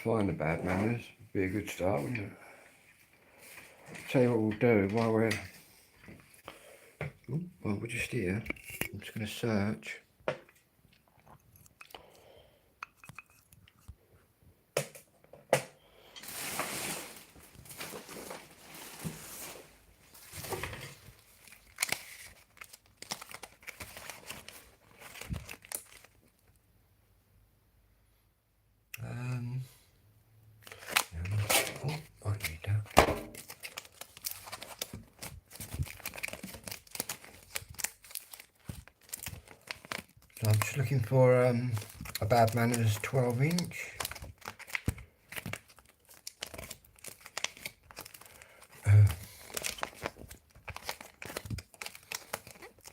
find the Bad Manners. Be a good start, wouldn't it? Tell you what we'll do while we're just here. I'm just going to search. I need that. So I'm just looking for a Bad Manners 12-inch.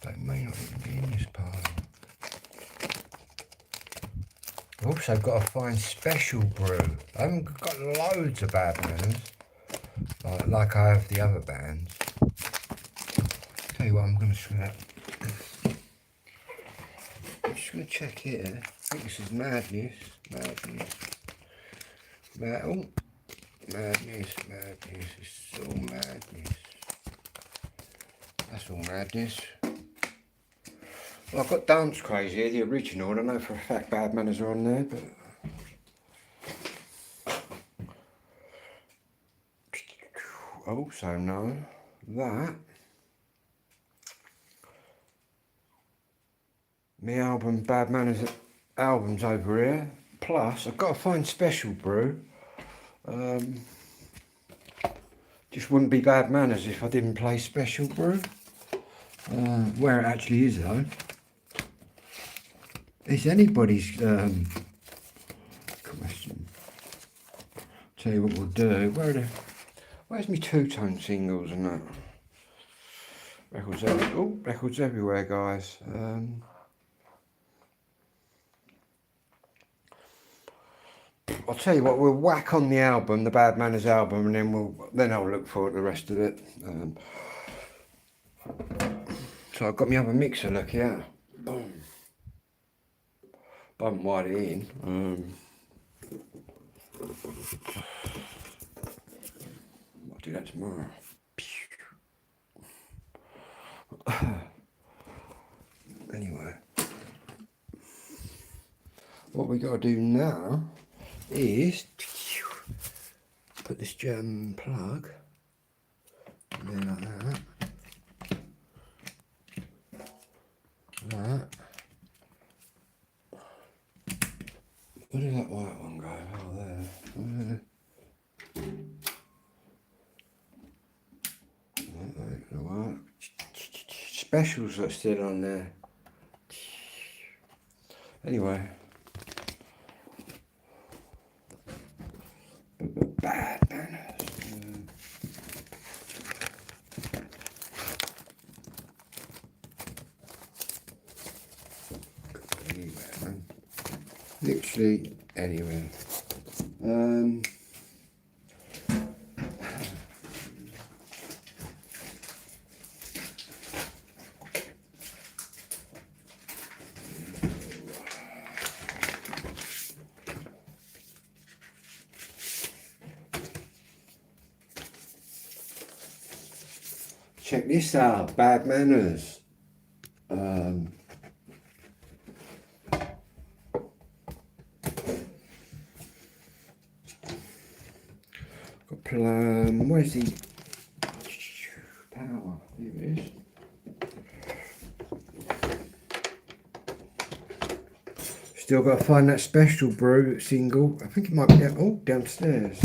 That may not even be in this pile. I've also got to find special brew. I haven't got loads of Bad Manners like I have the other bands. Tell you what, I'm just going to check here. I think this is Madness. Madness. It's all Madness. That's all Madness. Well, I've got Dance Crazy here, the original. I don't know for a fact Bad Manners are on there, but I also know that my album Bad Manners album's over here. Plus, I've got to find Special Brew. Just wouldn't be Bad Manners if I didn't play Special Brew. Where it actually is though. It's anybody's question. Tell you what we'll do. Where's my two-tone singles and that? Records everywhere, guys. I'll tell you what, we'll whack on the album, the Bad Manners album, and then I'll look for the rest of it. So I've got my other mixer, look here. Boom. I haven't wired it in. I'll do that tomorrow. Anyway, what we got to do now is put this German plug in there like that. Where did that white one go? Oh, there. Specials are still on there. Anyway. Bad Manners. Anywhere, man. Literally anywhere. Check this out, Bad Manners. Got plan. Where's the power? Here it is. Still got to find that Special Brew single. I think it might be downstairs.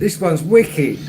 This one's wicked.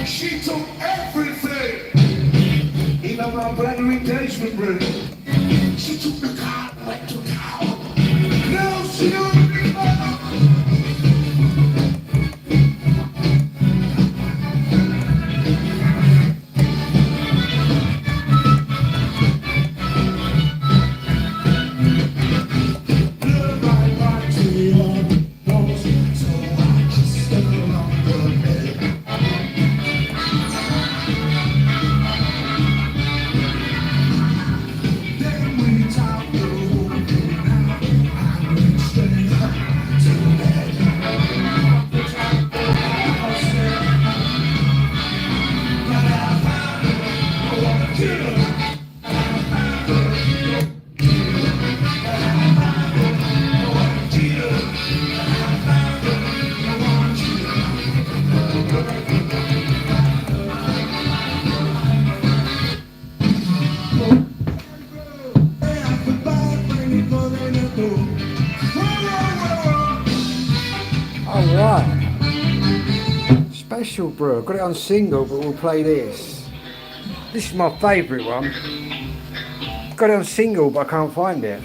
She took everything, even my brand new engagement ring. She took the car and went to town. Now she don't remember. Alright. Special brew. Got it on single, but we'll play this. This is my favourite one. Got it on single, but I can't find it.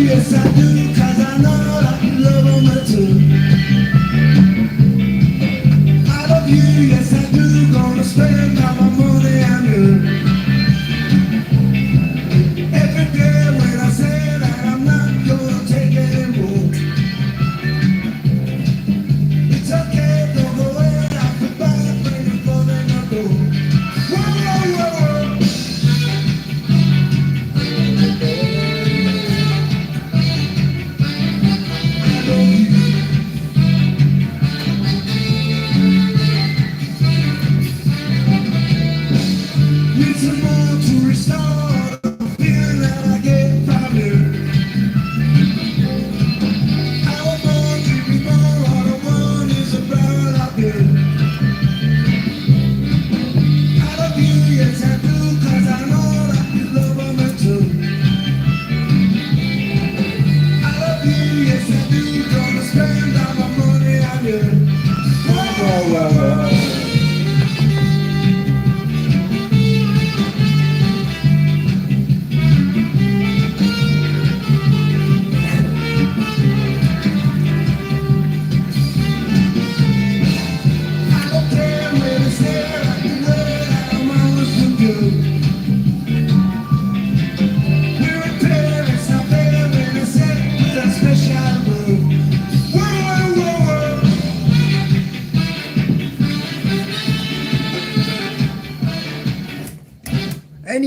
Yes, I do, 'cause I know that you love me too. I love you, yes I do, gonna spend all my money on you. Every day when I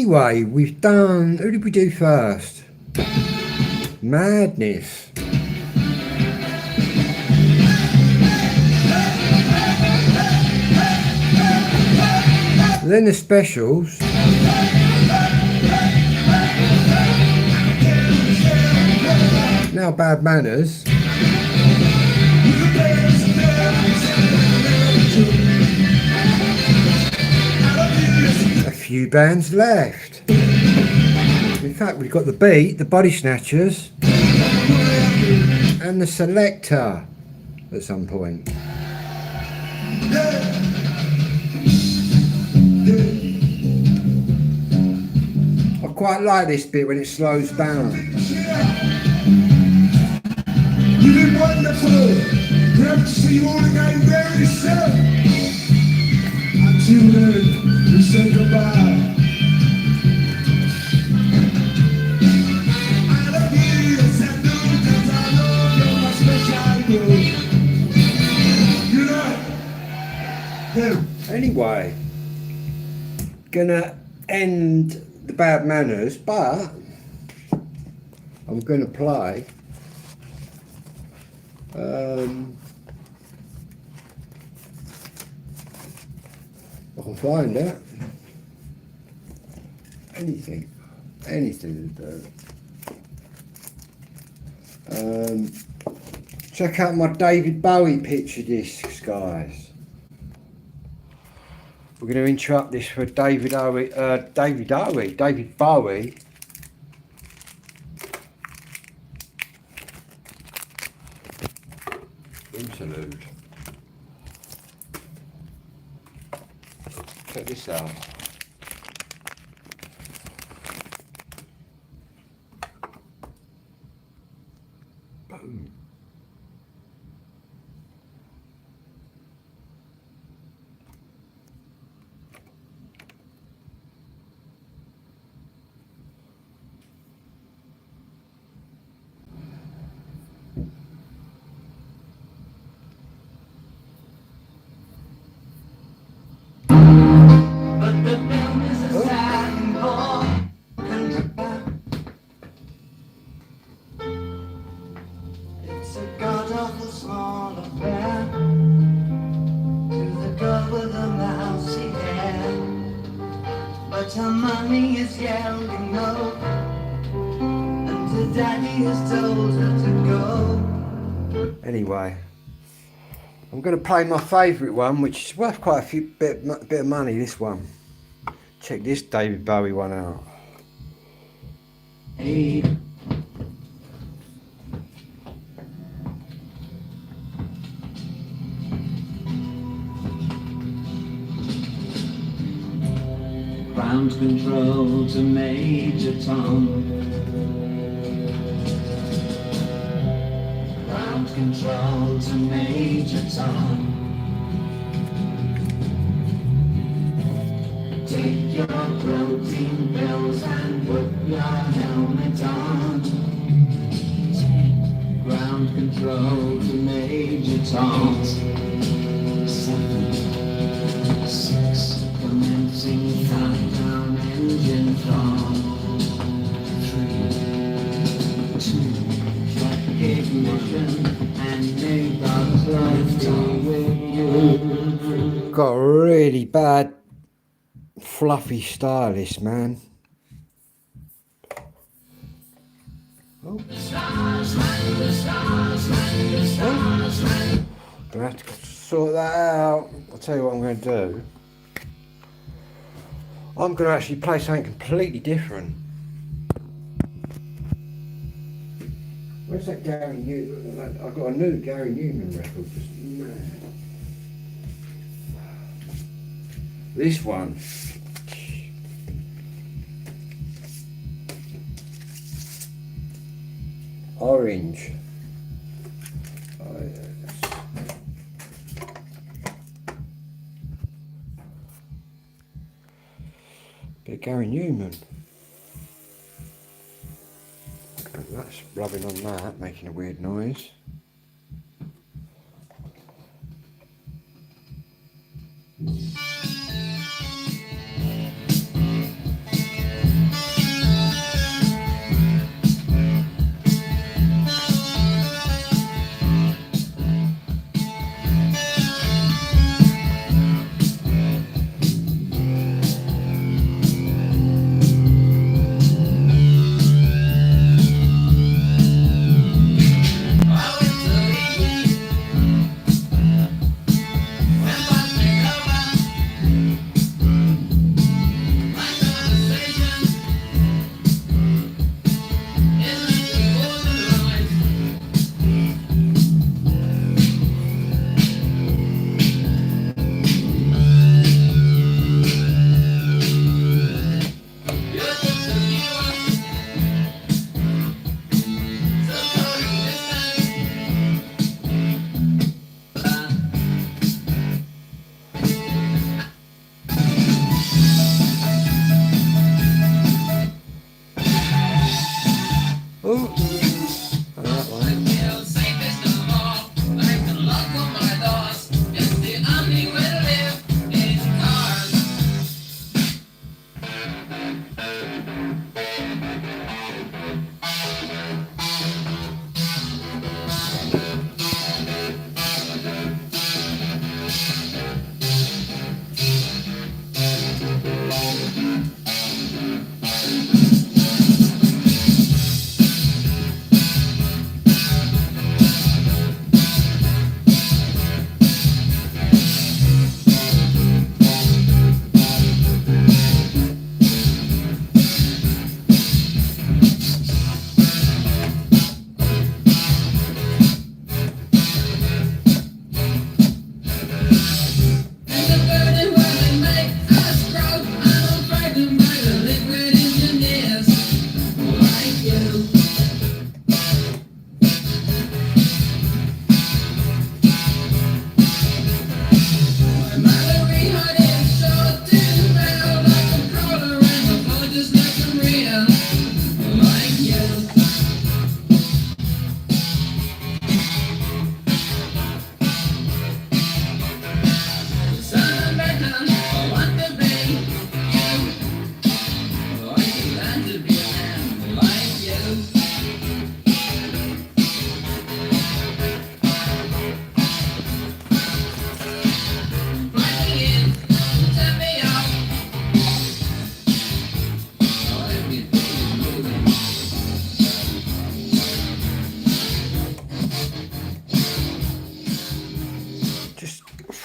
Anyway, we've done... Who did we do first? Madness. Then the specials. Now Bad Manners. A few bands left. In fact, we've got the Beat, the Body Snatchers, and the Selector at some point. I quite like this bit when it slows down. You've been wonderful. Glad to see you all again very soon. Until then, we say goodbye. I love you, yes I do, 'cause I know you're my special girl. You know? Yeah. Anyway, gonna end the Bad Manners, but I'm gonna play I can find it. Anything to do. Check out my David Bowie picture discs, guys. We're going to interrupt this for David Bowie. Interlude. Check this out. Boom. Her mommy is yelling no, and her daddy has told her to go. Anyway, I'm going to play my favourite one, which is worth quite a bit of money, this one. Check this David Bowie one out. Hey. Ground control to Major Tom. Ground control to Major Tom. Take your protein pills and put your helmet on. Ground control to Major Tom. 7, 6, commencing countdown engine from 3, 2, track ignition and may God's love be with you. Got a really bad fluffy stylist, man. Oh. Gonna have to sort that out. I'll tell you what I'm going to do. I'm going to actually play something completely different. Where's that Gary Newman? I've got a new Gary Newman record. Just mad. This one. Orange. Oh, yes. Bit of Gary Newman. That's rubbing on that, making a weird noise.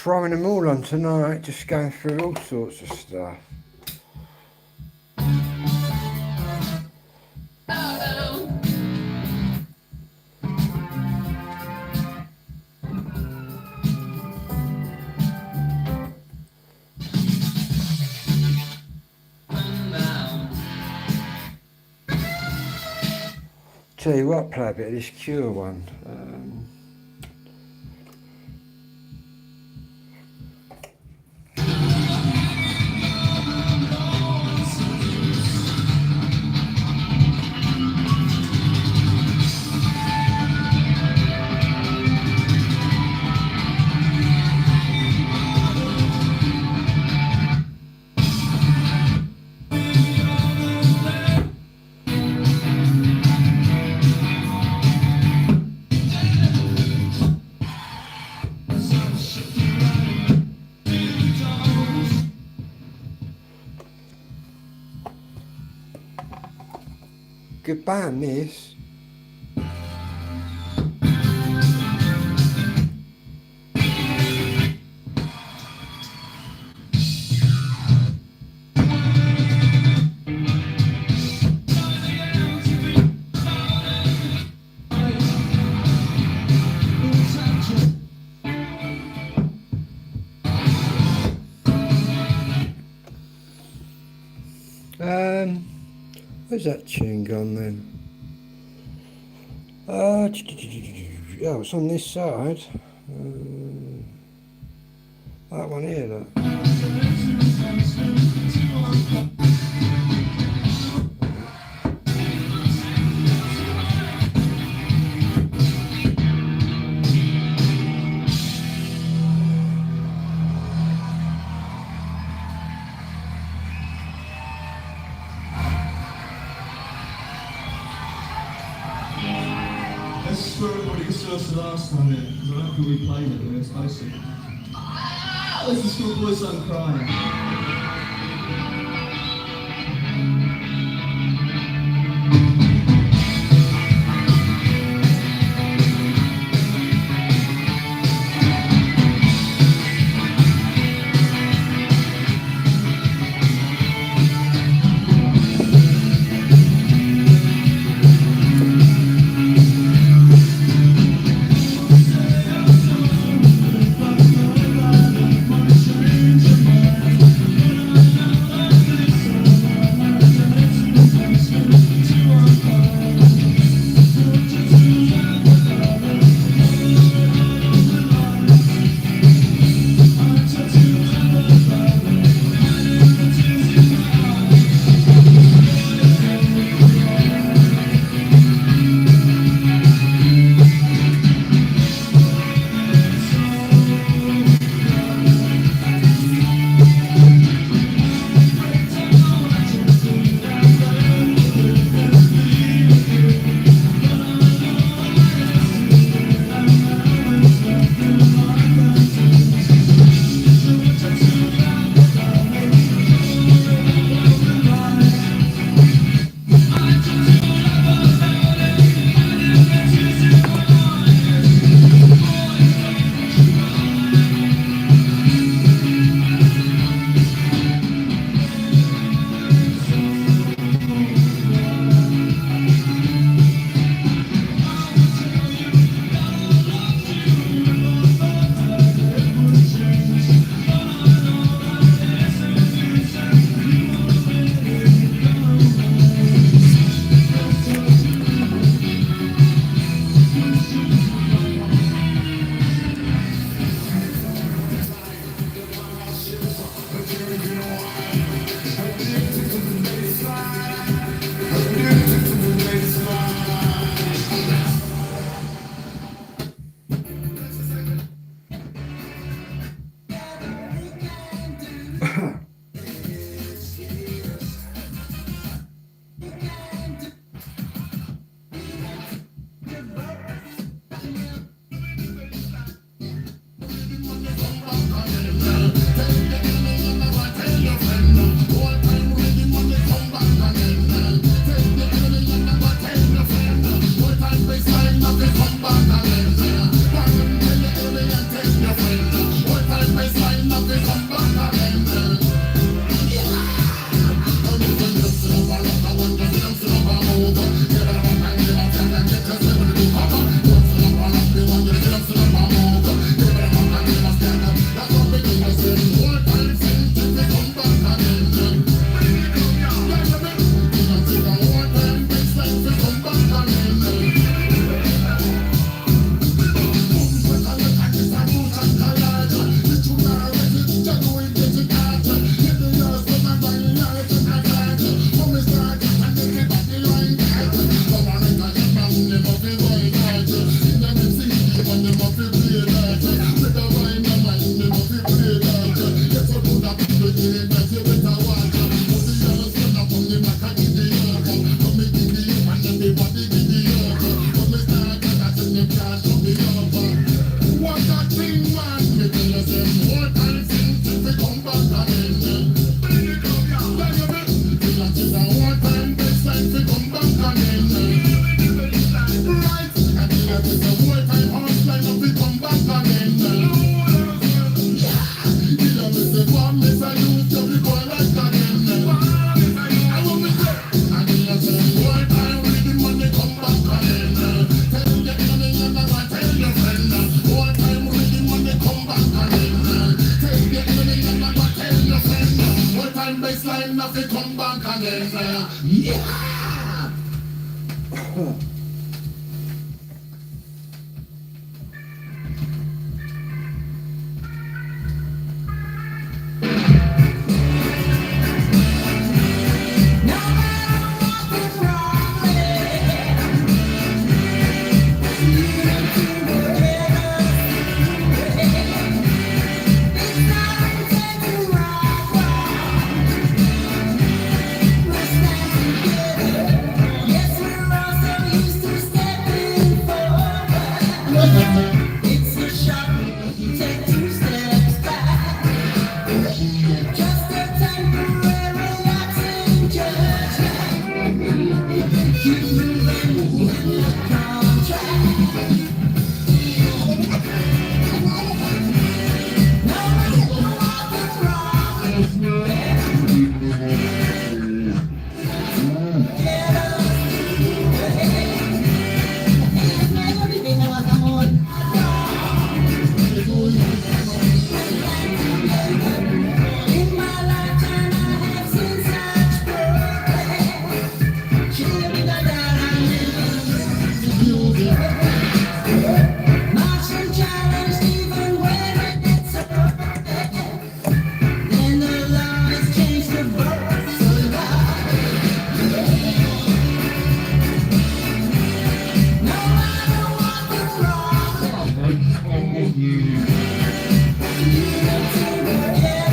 throwing them all on tonight, just going through all sorts of stuff. Tell you what, play a bit of this Cure one. Good band, this. Where's that tune gone then? Oh, it's on this side. That one here, look. Let's spur everybody to us the last time here, because I don't think we played it when it's basic. There's the schoolboy son crying. have to come back again. Yeah! It's a shock, take 2 steps back. Just a temporary lapse in judgment. Keep moving in the contract. No matter what is wrong, get us through it. In my lifetime, I have seen such progress. She'll be the march and challenge, even when it's a then the law has changed the boat so loud. No matter what is wrong, you have to get us through it.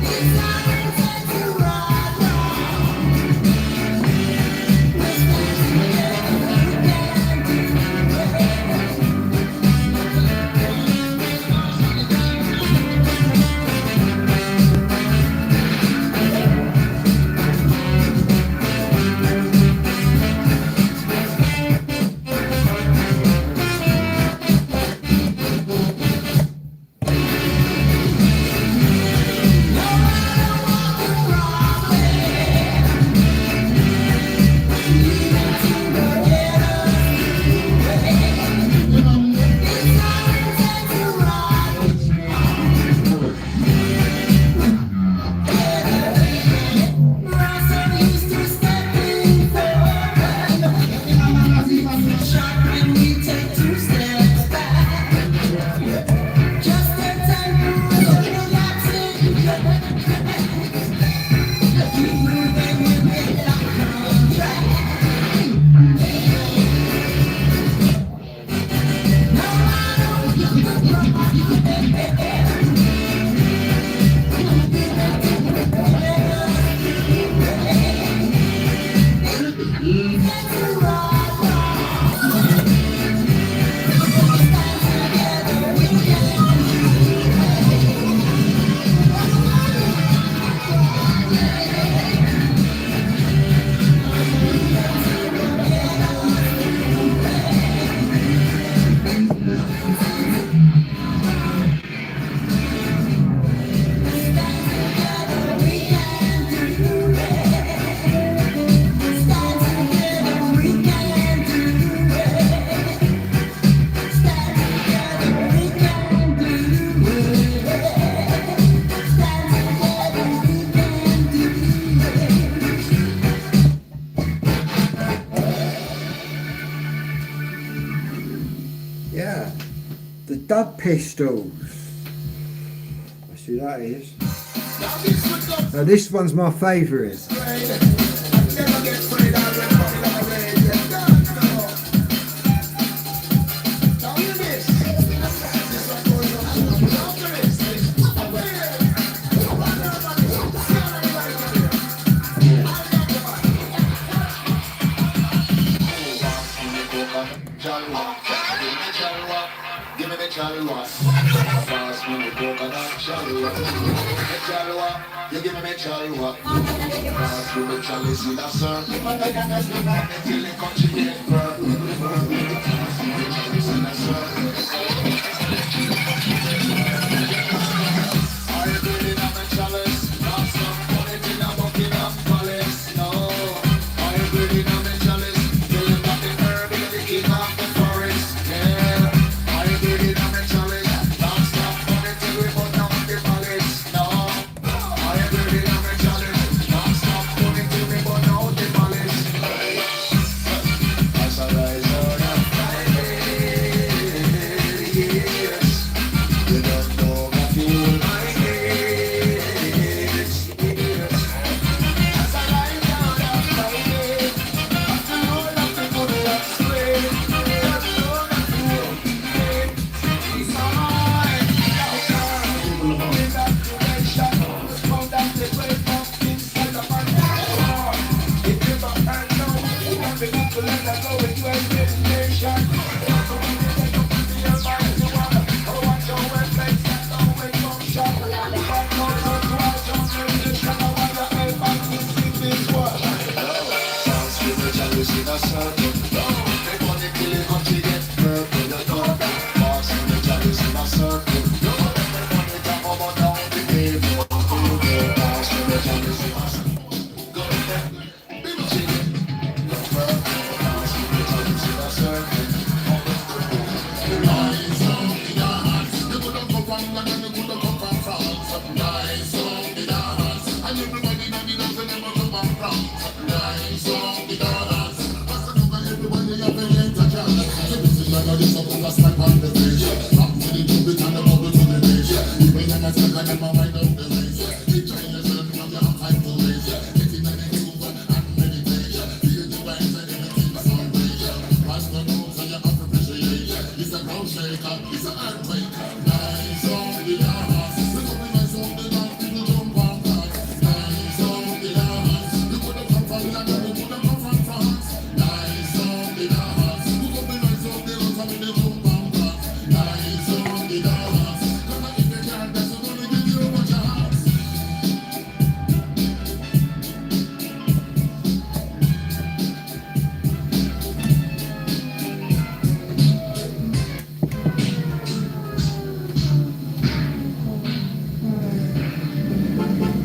It's not intent to run wrong. We're standing together, we can do it. Yeah, the Dub Pistols. That's who that is. Now this one's my favourite. Give me the chalwa, fast me the coconut chalwa. The chalwa, you give me the chalwa. Fast me the chalice in a circle. Till it comes to get firm. Fast me the chalice in a circle. Are you breathing on the chalice? Not some put it in a Buckingham Palace. No. Are you breathing on the chalice? Till you got the herb in the king of the forest. Yeah. Are you breathing on the chalice? Not stop put it till we put down the palace. No. like I just put a slap on the face. Up to the trumpet and the bubble to the bass. People like a stuck and them a wind up the race. Picture yourself now you have time to waste. Getting in the groove and meditation. Feel the vibes and everything sound great. Pass the notes and you have to appreciate. It's a ground shaker, it's a earthquaker. Nice on the dance. Look up the nice on the dance, people jump on that. Nice on the dance. Look where they come from, London, look where they come from France. Nice on the dance. Look up the nice on the dance, and they jump on that. Nice on the dance. Cause if you can't dance, I'm gonna give you a chance.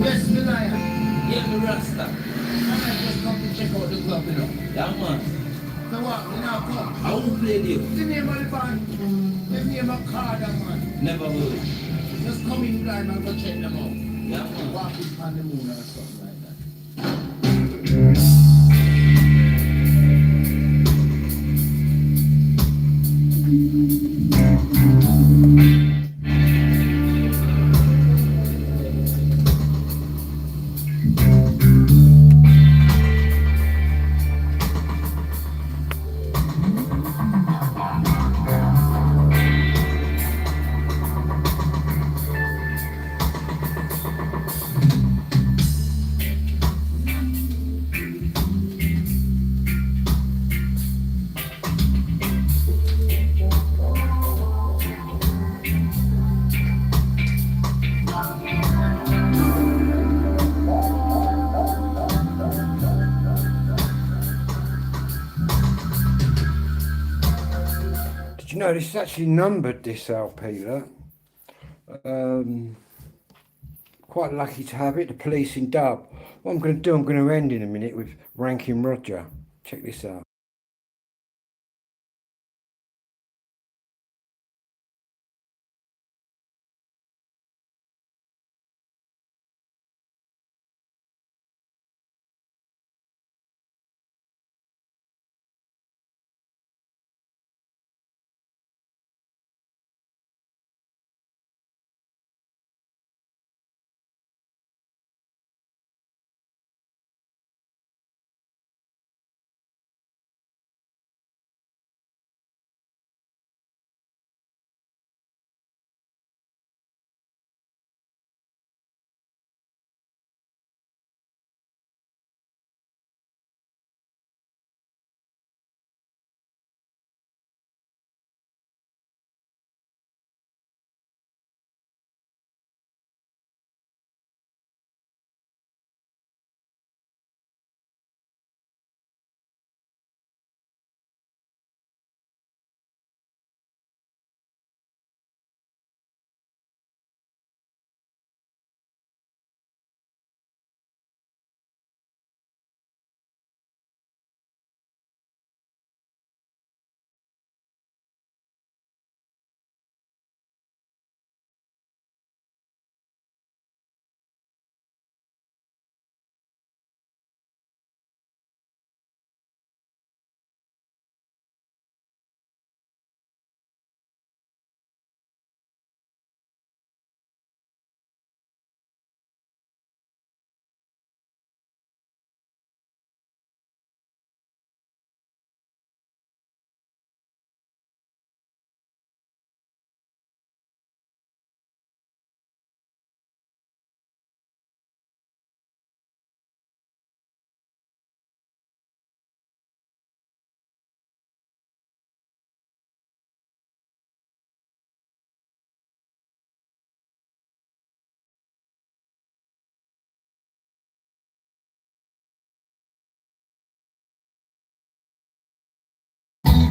Yes, the lion. Yeah, me Rasta. I just come to check out the club, you know. Yeah, man. So what? You now come. I won't play you. The name of the band. The name of Carter, man. Never will. Just come in blind and go check them out. Yeah, man. Walk in on the moon or something like that. Did you know this is actually numbered, this LP, look? Quite lucky to have it, the Police in dub. What I'm going to do, I'm going to end in a minute with Rankin Roger. Check this out.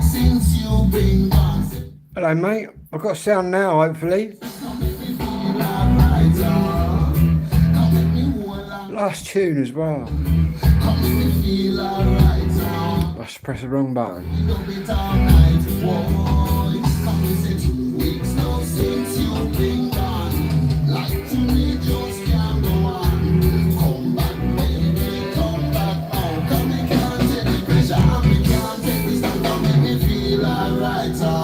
Since you been gone, Hello, mate. I've got sound now, hopefully. Last tune as well. I just pressed the wrong button. Right.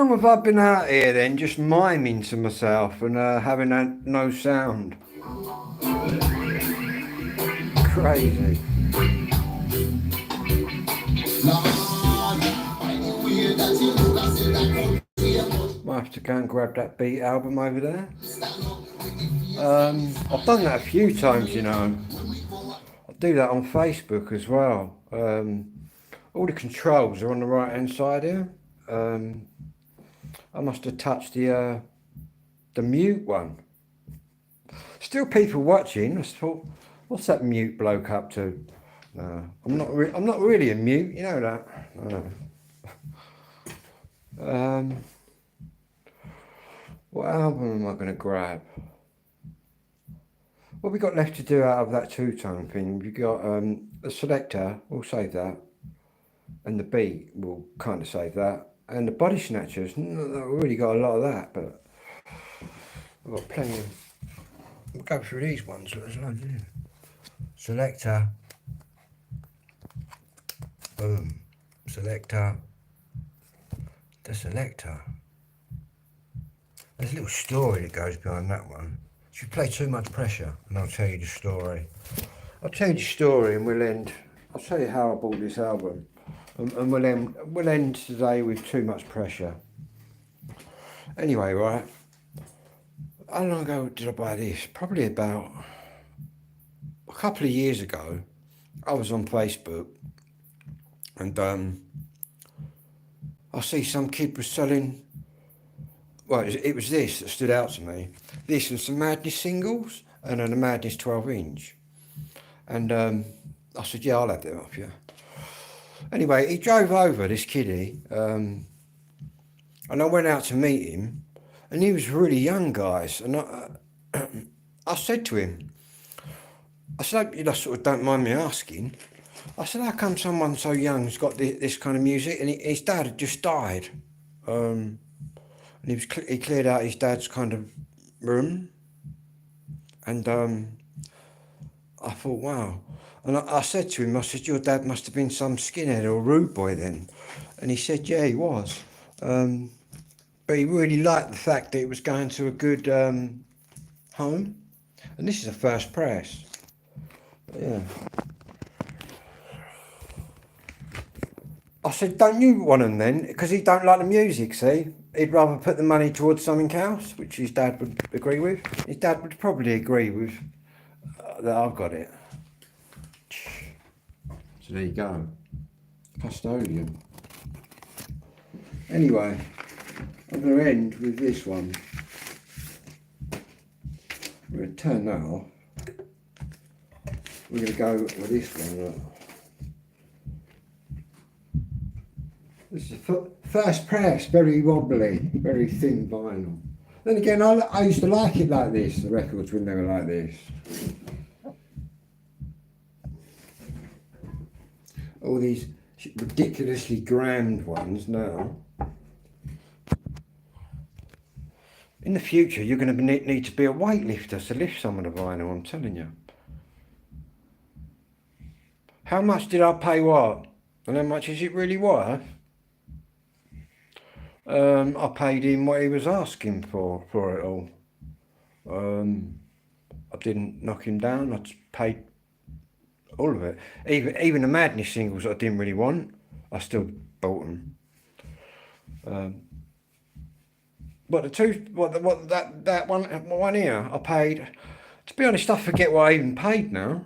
long have I been out here then, just miming to myself and having no sound? Crazy. Might have to go and grab that Beat album over there. I've done that a few times, you know. I do that on Facebook as well. All the controls are on the right hand side here. I must have touched the mute one. Still people watching. I thought, what's that mute bloke up to? No, I'm not really a mute, you know that. No. What album am I going to grab? What we got left to do out of that two-tone thing? We got the selector. We'll save that, and the beat. We'll kind of save that, and the body snatchers. I've already got a lot of that, but I've got plenty. We'll go through these ones. There's loads in. Selector. Boom. Selector. The selector. There's a little story that goes behind that one. If you play too much pressure, and I'll tell you the story. I'll tell you the story and we'll end. I'll tell you how I bought this album. And we'll end today with too much pressure. Anyway, right. How long ago did I buy this? Probably about a couple of years ago. I was on Facebook and I see some kid was selling. Well, it was this that stood out to me. This and some Madness singles, and then a Madness 12-inch. And I said, yeah, I'll have them off you. Anyway, he drove over, this kiddie, and I went out to meet him, and he was really young, guys. And I said to him, I said, you sort of don't mind me asking. I said, how come someone so young's got this kind of music? And his dad had just died. And he cleared out his dad's kind of room, and I thought, wow. And I said to him, I said, your dad must have been some skinhead or rude boy then. And he said, yeah, he was. But he really liked the fact that it was going to a good home. And this is a first press. Yeah. I said, don't you want them then? Because he don't like the music, see? He'd rather put the money towards something else, which his dad would agree with. His dad would probably agree with that I've got it. So there you go. Custodian. Anyway, I'm going to end with this one. We're going to turn that off. We're going to go with this one. Look. This is the first press, very wobbly, very thin vinyl. Then again, I used to like it like this, the records when they were like this. All these ridiculously grand ones now. In the future, you're going to need to be a weightlifter to lift some of the vinyl, I'm telling you. How much did I pay what? And how much is it really worth? I paid him what he was asking for it all. I didn't knock him down. I paid all of it. Even the Madness singles that I didn't really want, I still bought them. But that one here, I paid. To be honest, I forget what I even paid now.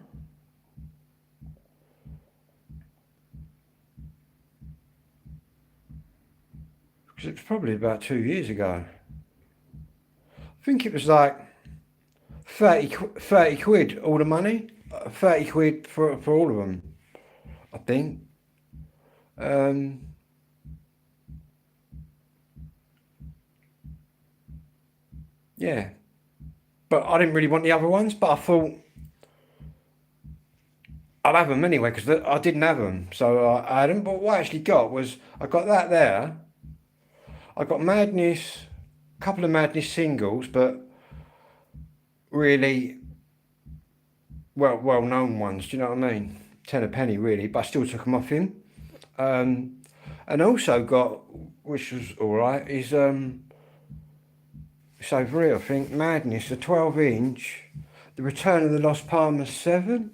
It was probably about 2 years ago. I think it was like 30 quid, all the money. 30 quid for all of them, I think. Yeah. But I didn't really want the other ones, but I thought I'll have them anyway, because I didn't have them. So I had them, but what I actually got was, I got that there. I got Madness, a couple of Madness singles, but really well-known ones, do you know what I mean? 10 a penny really, but I still took them off him. And And also got, which was alright, is it's over here I think, Madness, a 12-inch, The Return of the Lost Palmer 7,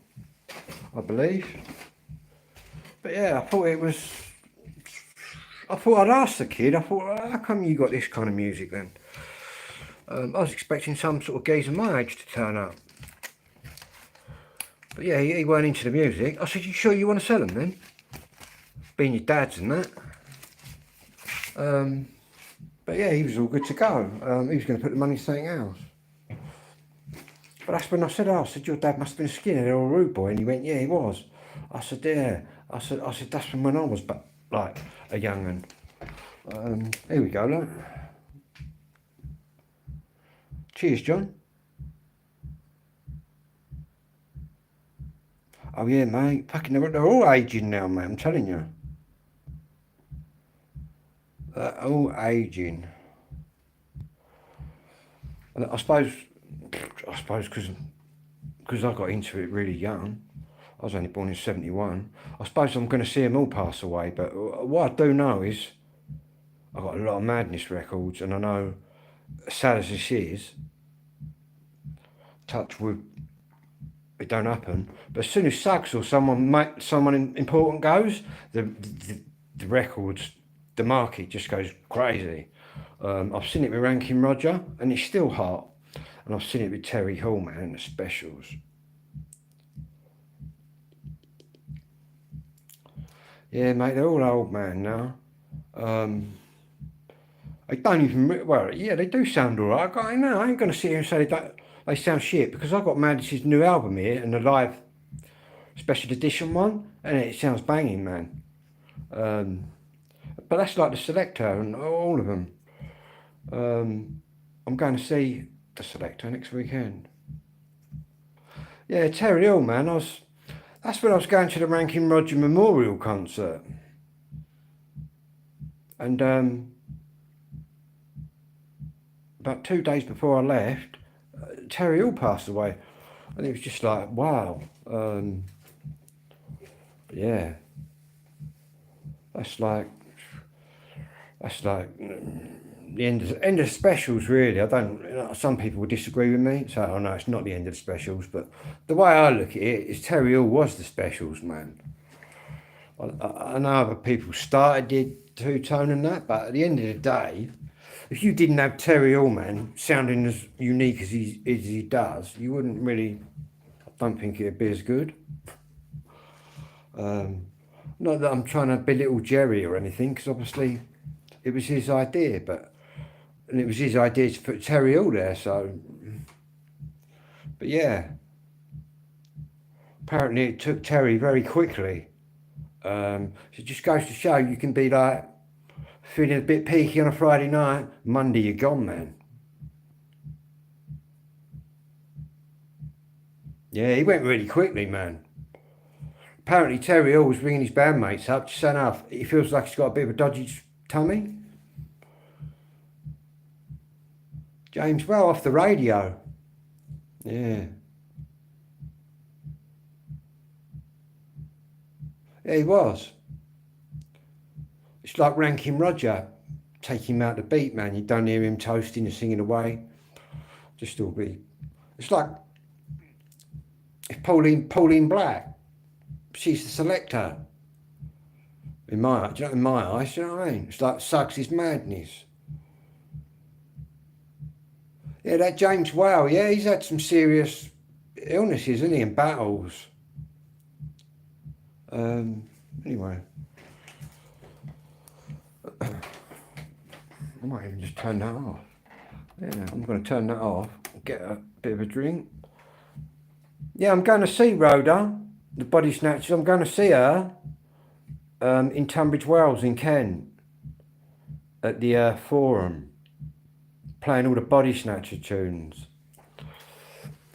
I believe. But yeah, I thought I'd ask the kid, I thought, how come you got this kind of music then? I was expecting some sort of geezer my age to turn up. But yeah, he weren't into the music. I said, you sure you want to sell them then? Being your dad's and that. But yeah, he was all good to go. He was going to put the money in something else. But that's when I said, your dad must have been a skinhead or a rude boy. And he went, yeah, he was. I said, yeah. I said, that's from when I was like a young'un. Here we go, look. Cheers, John. Oh yeah, mate. Fucking, they're all aging now, mate. I'm telling you. They're all aging. And I suppose because I got into it really young. I was only born in 71. I suppose I'm going to see them all pass away. But what I do know is I've got a lot of Madness records, and I know, sad as this is, touch wood, it don't happen. But as soon as Suggs or someone important goes, the records, the market just goes crazy. I've seen it with Rankin Roger, and it's still hot. And I've seen it with Terry Hall, man, the specials. Yeah, mate, they're all old, man, now. They don't even, well, yeah, they do sound all right. I ain't going to sit here and say they sound shit, because I've got Madness's new album here, and the live special edition one, and it sounds banging, man. But that's like the Selector and all of them. I'm going to see the Selector next weekend. Yeah, Terry Hill, man. That's when I was going to the Rankin Roger Memorial concert. And about 2 days before I left, Terry Hill passed away. And it was just like, wow. Yeah. That's like the end of specials, really. Some people would disagree with me, so I know it's not the end of the specials, but the way I look at it is Terry Hill was the specials, man. I know other people started the two-tone and that, but at the end of the day, if you didn't have Terry Hill, man, sounding as unique as he does, you wouldn't really, I don't think it'd be as good. Not that I'm trying to belittle Jerry or anything, because obviously it was his idea, and it was his idea to put Terry Hill there, so. But yeah, apparently it took Terry very quickly. So it just goes to show you can be like feeling a bit peaky on a Friday night, Monday you're gone, man. Yeah, he went really quickly, man. Apparently Terry Hill was ringing his bandmates up, just saying, he feels like he's got a bit of a dodgy tummy. James Well off the radio. Yeah. Yeah, he was. It's like Rankin Roger. Take him out the beat, man. You don't hear him toasting and singing away. Just all be. It's like if Pauline Black. She's the Selector. In my eyes, you know what I mean? It's like Suggs' Madness. Yeah, that James Whale, yeah, he's had some serious illnesses, hasn't he, and battles. Anyway. I might even just turn that off. Yeah, I'm going to turn that off, get a bit of a drink. Yeah, I'm going to see Rhoda, the Body Snatchers. I'm going to see her in Tunbridge Wells in Kent at the Forum, playing all the Body Snatcher tunes.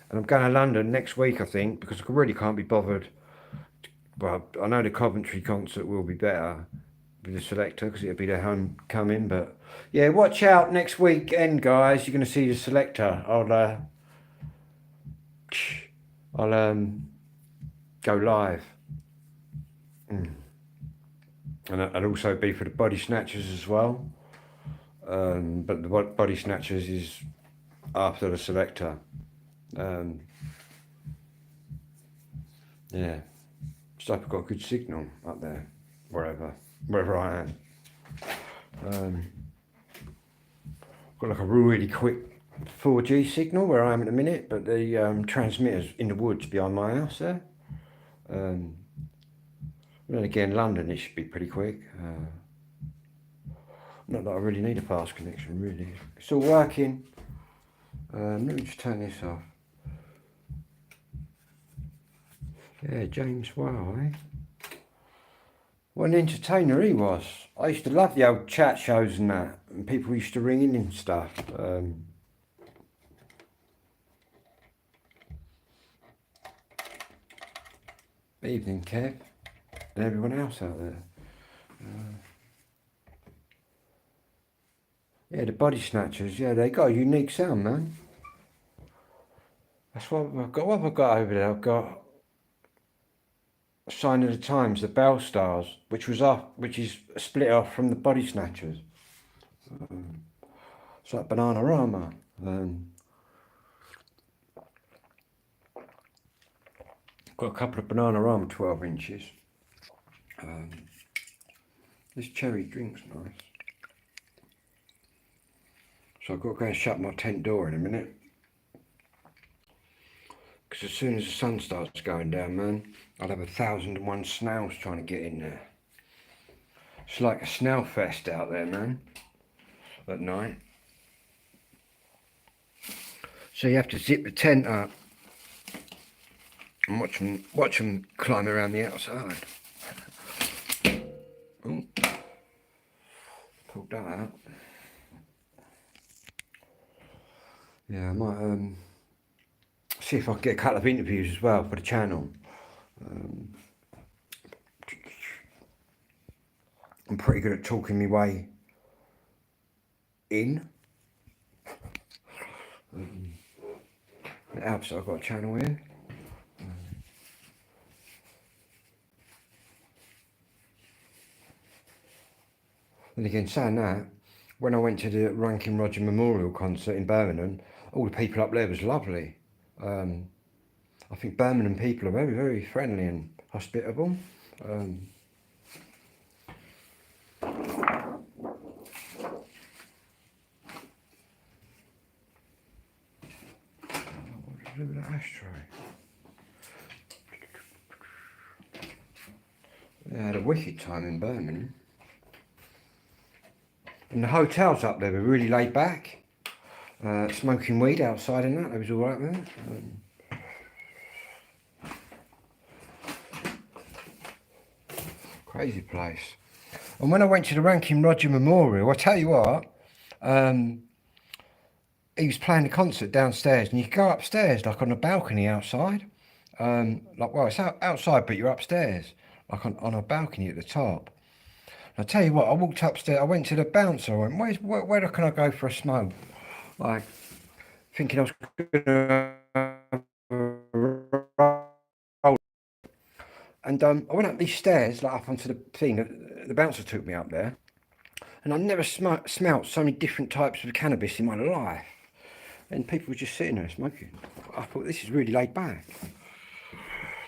And I'm going to London next week, I think, because I really can't be bothered. Well, I know the Coventry concert will be better with the Selector because it'll be their homecoming, but yeah, watch out next weekend, guys. You're going to see the Selector. I'll go live. and it'll also be for the body snatchers as well. But the body snatchers is after the selector. Yeah, so I've got a good signal up there, wherever I am. Got like a really quick 4G signal where I am at the minute, but the transmitter's in the woods behind my house there. And then again, London, it should be pretty quick. Not that I really need a fast connection, really. It's all working. Let me just turn this off. Yeah, James Wow, eh? What an entertainer he was. I used to love the old chat shows and that, and people used to ring in and stuff. Evening, Kev, and everyone else out there. Yeah, the body snatchers, yeah, they got a unique sound, man. That's what I've got. What have I got over there? I've got Sign of the Times, the Bell Stars, which is split off from the body snatchers. It's like Bananarama. Got a couple of Bananarama 12 inches. This cherry drink's nice. So I've got to go and shut my tent door in a minute. Because as soon as the sun starts going down, man, I'll have 1,001 snails trying to get in there. It's like a snail fest out there, man, at night. So you have to zip the tent up and watch them climb around the outside. Ooh. Pulled that out. Yeah, I might see if I can get a couple of interviews as well for the channel. I'm pretty good at talking my way in. So I've got a channel here. And again, saying that, when I went to the Rankin Roger Memorial concert in Birmingham, all the people up there was lovely. I think Birmingham people are very, very friendly and hospitable. What did I do with that ashtray? They had a wicked time in Birmingham. And the hotels up there were really laid back. Smoking weed outside and that, it was all right there. Crazy place. And when I went to the Rankin Roger Memorial, I tell you what, he was playing the concert downstairs, and you could go upstairs, like on a balcony outside. Well, it's outside, but you're upstairs, like on a balcony at the top. And I tell you what, I walked upstairs, I went to the bouncer, I went, where can I go for a smoke? Like, thinking I was going to roll. And I went up these stairs, like up onto the thing, the bouncer took me up there. And I never smelt so many different types of cannabis in my life. And people were just sitting there smoking. I thought, this is really laid back.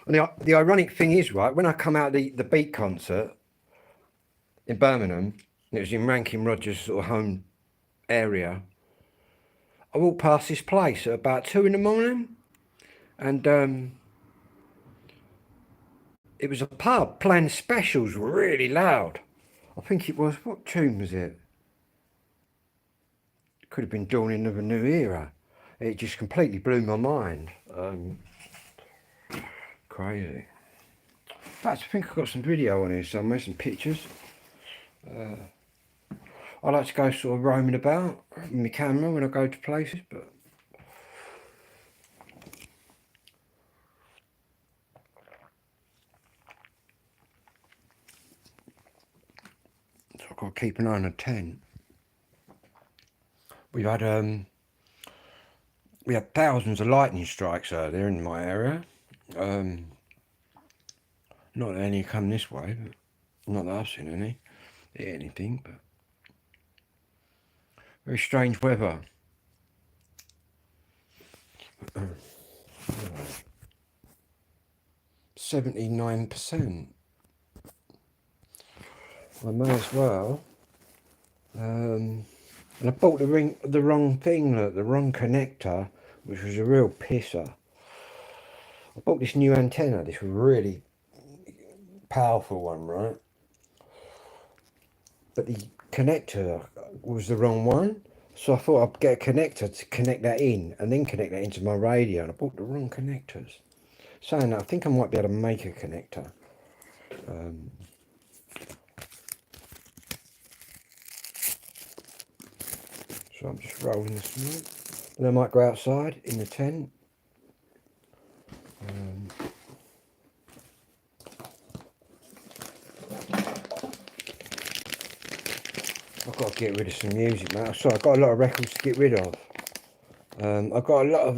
And the ironic thing is, right, when I come out of the Beat concert in Birmingham, it was in Rankin Roger's sort of home area, I walked past this place at about 2 in the morning, and it was a pub playing specials really loud. I think it was, what tune was it? It could have been Dawning of a New Era. It just completely blew my mind. Crazy. In fact, I think I've got some video on here somewhere, some pictures. I like to go sort of roaming about with my camera when I go to places, but so I've got to keep an eye on the tent. We had thousands of lightning strikes earlier in my area. Not that any come this way, but Not that I've seen anything, but very strange weather. 79%. I may as well. And I bought the wrong thing, the wrong connector, which was a real pisser. I bought this new antenna, this really powerful one, right? But the connector was the wrong one, so I thought I'd get a connector to connect that in, and then connect that into my radio, and I bought the wrong connectors. Saying that, I think I might be able to make a connector. So I'm just rolling this one. Then I might go outside in the tent. I've got to get rid of some music, mate. So I've got a lot of records to get rid of. I've got a lot of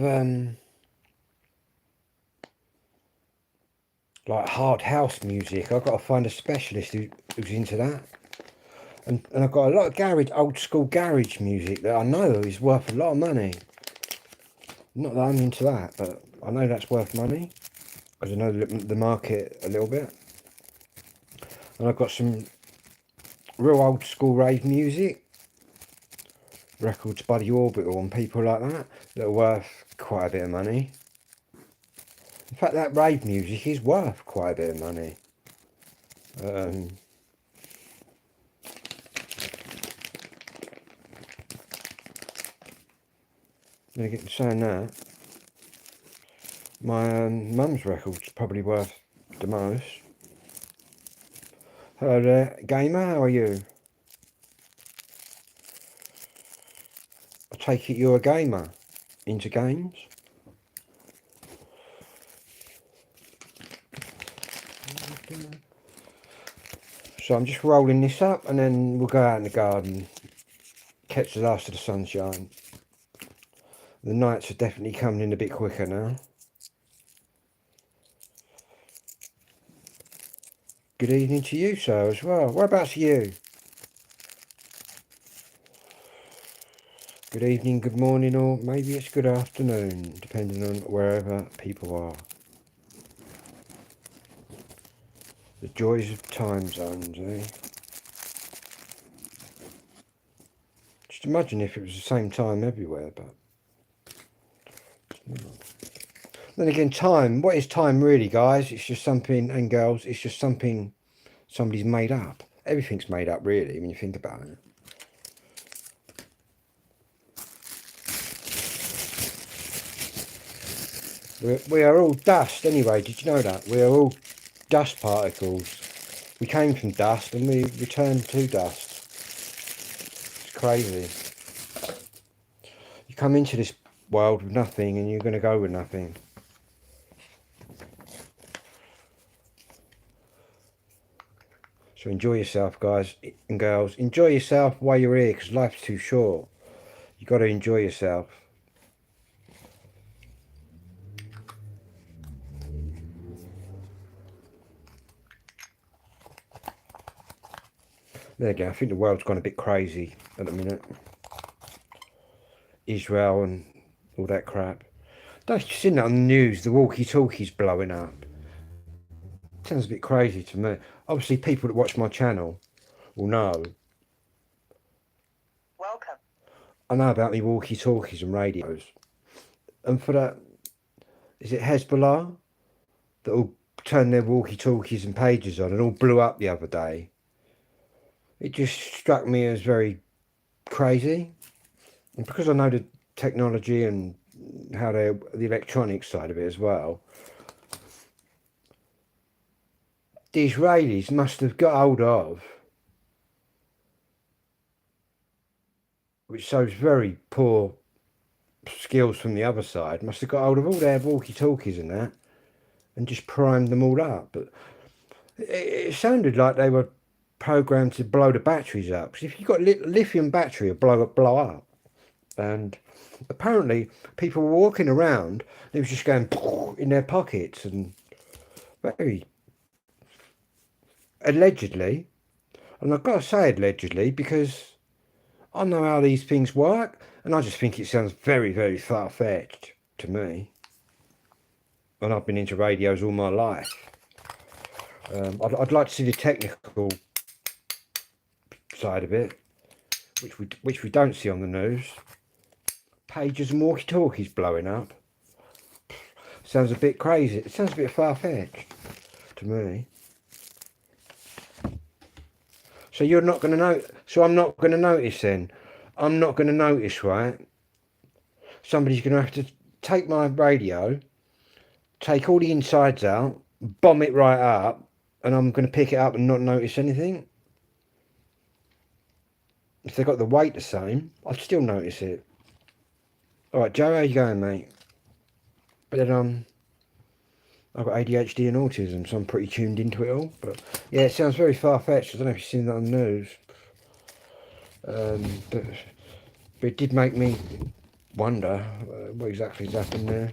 like hard house music. I've got to find a specialist who's into that. And I've got a lot of old school garage music that I know is worth a lot of money. Not that I'm into that, but I know that's worth money because I know the market a little bit. And I've got some real old school rave music, records by the Orbital and people like that are worth quite a bit of money. In fact, that rave music is worth quite a bit of money. Saying that, my mum's record's probably worth the most. Hello there, gamer, how are you? I take it you're a gamer, into games? So I'm just rolling this up and then we'll go out in the garden, catch the last of the sunshine. The nights are definitely coming in a bit quicker now. Good evening to you, sir, as well. Whereabouts are you? Good evening, good morning, or maybe it's good afternoon, depending on wherever people are. The joys of time zones, eh? Just imagine if it was the same time everywhere, but... Then again, time, what is time really, guys? It's just something, and girls, it's just something somebody's made up. Everything's made up, really, when you think about it. We are all dust anyway, did you know that? We are all dust particles. We came from dust and we return to dust. It's crazy. You come into this world with nothing and you're going to go with nothing. So enjoy yourself, guys and girls. Enjoy yourself while you're here, because life's too short. You've got to enjoy yourself. There you go. I think the world's gone a bit crazy at the minute. Israel and all that crap. Don't you see that on the news? The walkie-talkies blowing up. Sounds a bit crazy to me. Obviously, people that watch my channel will know. Welcome. I know about me walkie-talkies and radios. And for that, is it Hezbollah that all turned their walkie-talkies and pages on and all blew up the other day? It just struck me as very crazy. And because I know the technology and how the electronic side of it as well, the Israelis must have got hold of, which shows very poor skills from the other side, must have got hold of all their walkie-talkies and that and just primed them all up. But it sounded like they were programmed to blow the batteries up. Because if you've got lithium battery, it'll blow up. And apparently people were walking around, it was just going in their pockets, and very allegedly, and I've got to say allegedly because I know how these things work, and I just think it sounds very, very far-fetched to me. And I've been into radios all my life. I'd like to see the technical side of it, which we don't see on the news. Pages and walkie-talkies blowing up. Sounds a bit crazy. It sounds a bit far-fetched to me. So you're not going to know. So I'm not going to notice then. I'm not going to notice, right? Somebody's going to have to take my radio, take all the insides out, bomb it right up, and I'm going to pick it up and not notice anything. If they've got the weight the same, I'd still notice it. All right, Joe, how you going, mate? But then I've got ADHD and autism, so I'm pretty tuned into it all. But yeah, it sounds very far-fetched. I don't know if you've seen that on the news. But it did make me wonder what exactly has happened there.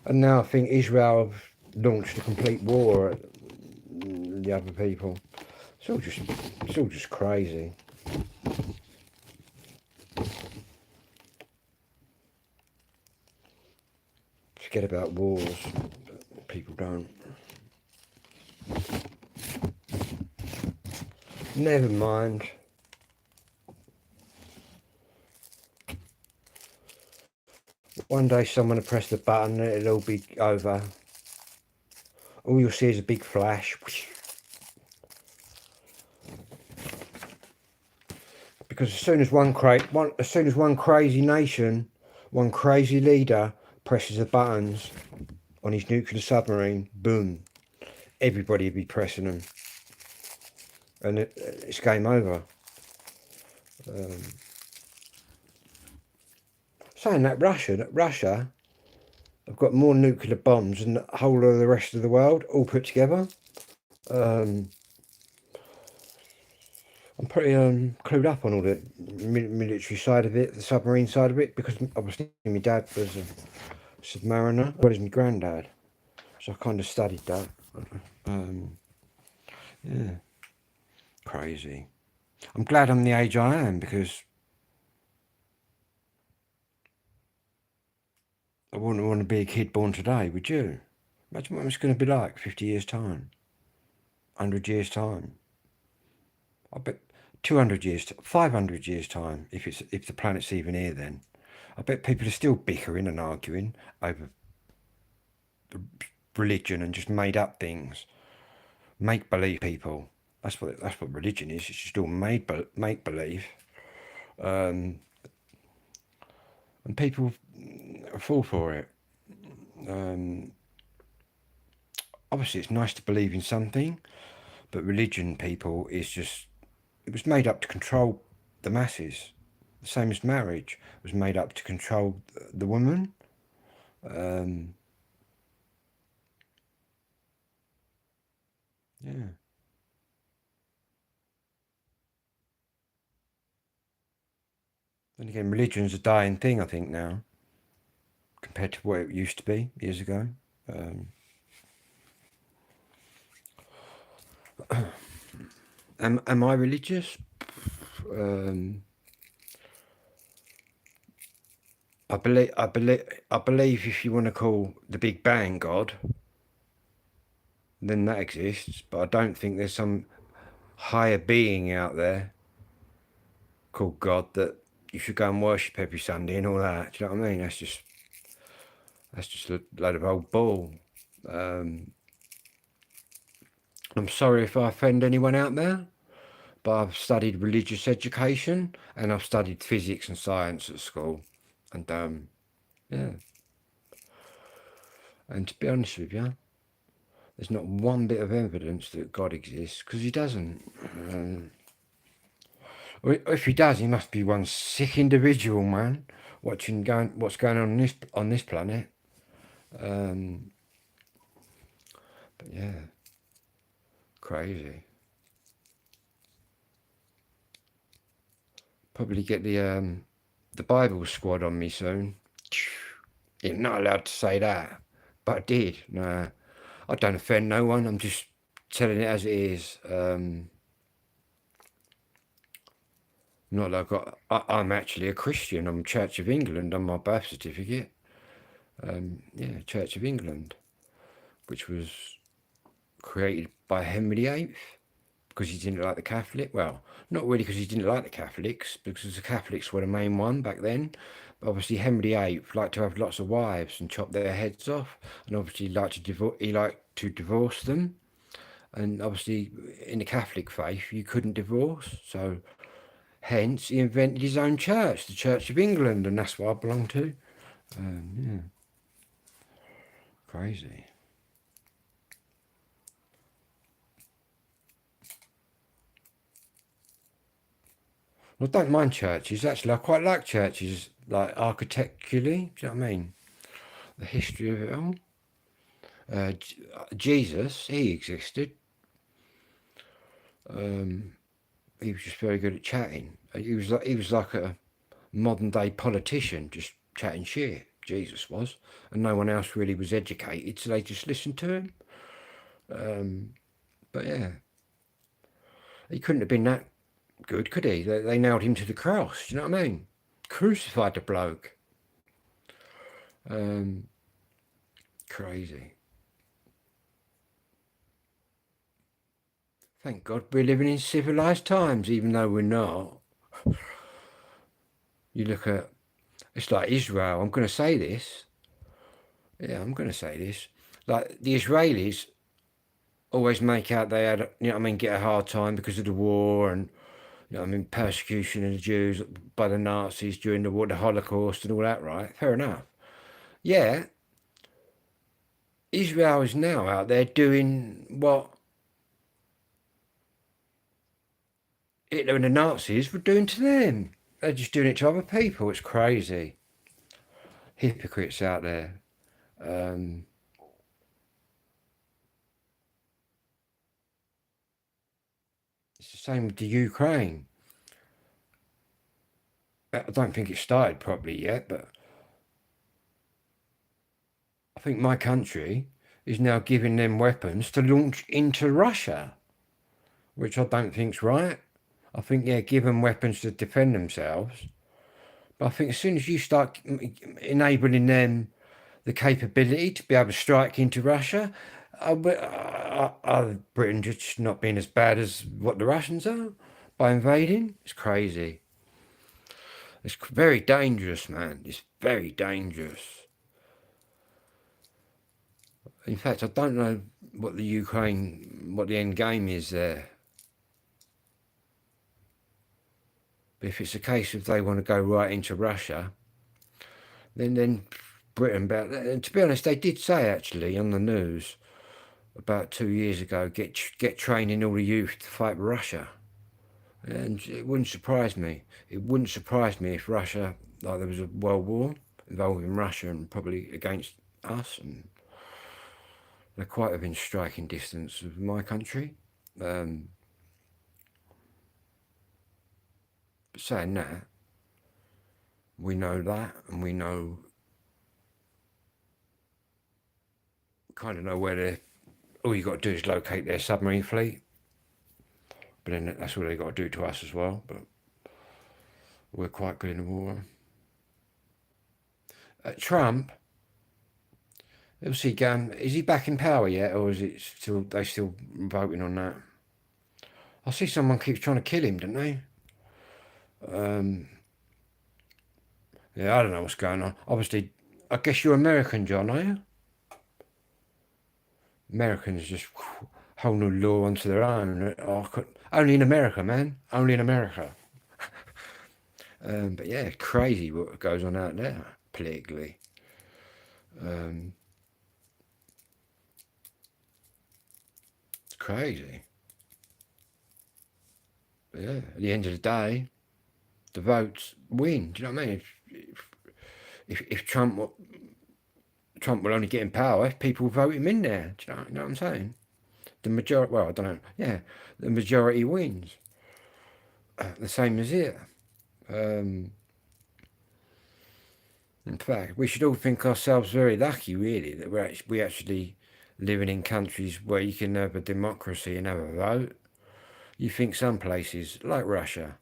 And now I think Israel have launched a complete war at the other people. It's all just crazy. Forget about wars. People don't. Never mind. One day someone will press the button and it'll all be over. All you'll see is a big flash. Because as soon as one crazy nation, one crazy leader presses the buttons on his nuclear submarine, boom, everybody will be pressing them. And it's game over. Saying that, Russia have got more nuclear bombs than the whole of the rest of the world, all put together. I'm pretty clued up on all the military side of it, the submarine side of it, because obviously my dad was a submariner, as well as my granddad. So I kind of studied that. Yeah. Crazy. I'm glad I'm the age I am, because I wouldn't want to be a kid born today, would you? Imagine what it's going to be like 50 years time, 100 years time. I bet 200 years, 500 years time, if the planet's even here then. I bet people are still bickering and arguing over religion and just made up things. Make believe people. That's what religion is. It's just all make believe. And people fall for it. Obviously it's nice to believe in something, but religion, people, is just, it was made up to control the masses. The same as marriage was made up to control the woman. Yeah. Then again, religion's a dying thing, I think, now, compared to what it used to be years ago. Am I religious? I believe if you want to call the Big Bang God, then that exists, but I don't think there's some higher being out there called God that you should go and worship every Sunday and all that. Do you know what I mean? That's just a load of old bull. I'm sorry if I offend anyone out there, but I've studied religious education and I've studied physics and science at school, and yeah. And to be honest with you, there's not one bit of evidence that God exists, because he doesn't. Or if he does, he must be one sick individual, man, what's going on this planet. But yeah, crazy. Probably get the Bible squad on me soon. You're not allowed to say that, but I did. No, I don't offend no one. I'm just telling it as it is. Not like I'm actually a Christian. I'm Church of England on my birth certificate. Yeah, Church of England, which was created by Henry VIII because he didn't like the Catholic. Well, not really because he didn't like the Catholics, because the Catholics were the main one back then. But obviously, Henry VIII liked to have lots of wives and chop their heads off, and obviously he liked to divorce them. And obviously, in the Catholic faith, you couldn't divorce, so hence he invented his own church, the Church of England, and that's what I belong to. Yeah, crazy. I don't mind churches, actually. I quite like churches, like architecturally. Do you know what I mean? The history of it all. Jesus, he existed. He was just very good at chatting. He was like a modern day politician, just chatting shit. Jesus was, and no one else really was educated, so they just listened to him. But yeah, he couldn't have been that good, could he? They nailed him to the cross. Do you know what I mean? Crucified the bloke. Crazy. Thank God we're living in civilized times, even though we're not. You look at, it's like Israel. I'm going to say this. Yeah, I'm going to say this. Like the Israelis always make out they had, you know what I mean, get a hard time because of the war and, you know what I mean, persecution of the Jews by the Nazis during the war, the Holocaust and all that, right? Fair enough. Yeah, Israel is now out there doing what Hitler and the Nazis were doing to them. They're just doing it to other people. It's crazy. Hypocrites out there. It's the same with the Ukraine. I don't think it started properly yet, but I think my country is now giving them weapons to launch into Russia, which I don't think's right. I think, yeah, give them weapons to defend themselves. But I think as soon as you start enabling them the capability to be able to strike into Russia, Britain just not being as bad as what the Russians are by invading. It's crazy. It's very dangerous, man. It's very dangerous. In fact, I don't know what the end game is there. But if it's a case of they want to go right into Russia, then Britain, and to be honest, they did say actually on the news about 2 years ago, get training all the youth to fight Russia. And it wouldn't surprise me. It wouldn't surprise me if Russia, like there was a world war involving Russia and probably against us, and they're quite within striking distance of my country. But saying that, we know that, and we know, kind of know where they're. All you got to do is locate their submarine fleet. But then that's what they got to do to us as well. But we're quite good in the water. Trump, we'll see. Is he back in power yet, or is it still voting on that? I see someone keeps trying to kill him, don't they? Yeah, I don't know what's going on. Obviously, I guess you're American, John, are you? Americans just whole new law onto their own. Only in America, man. Only in America. But yeah, crazy what goes on out there politically. It's crazy. But yeah, at the end of the day, the votes win. Do you know what I mean? If Trump will only get in power if people vote him in there. Do you know what I'm saying? The majority, well, I don't know. Yeah, the majority wins. The same as here. In fact, we should all think ourselves very lucky, really, that we actually living in countries where you can have a democracy and have a vote. You think some places, like Russia,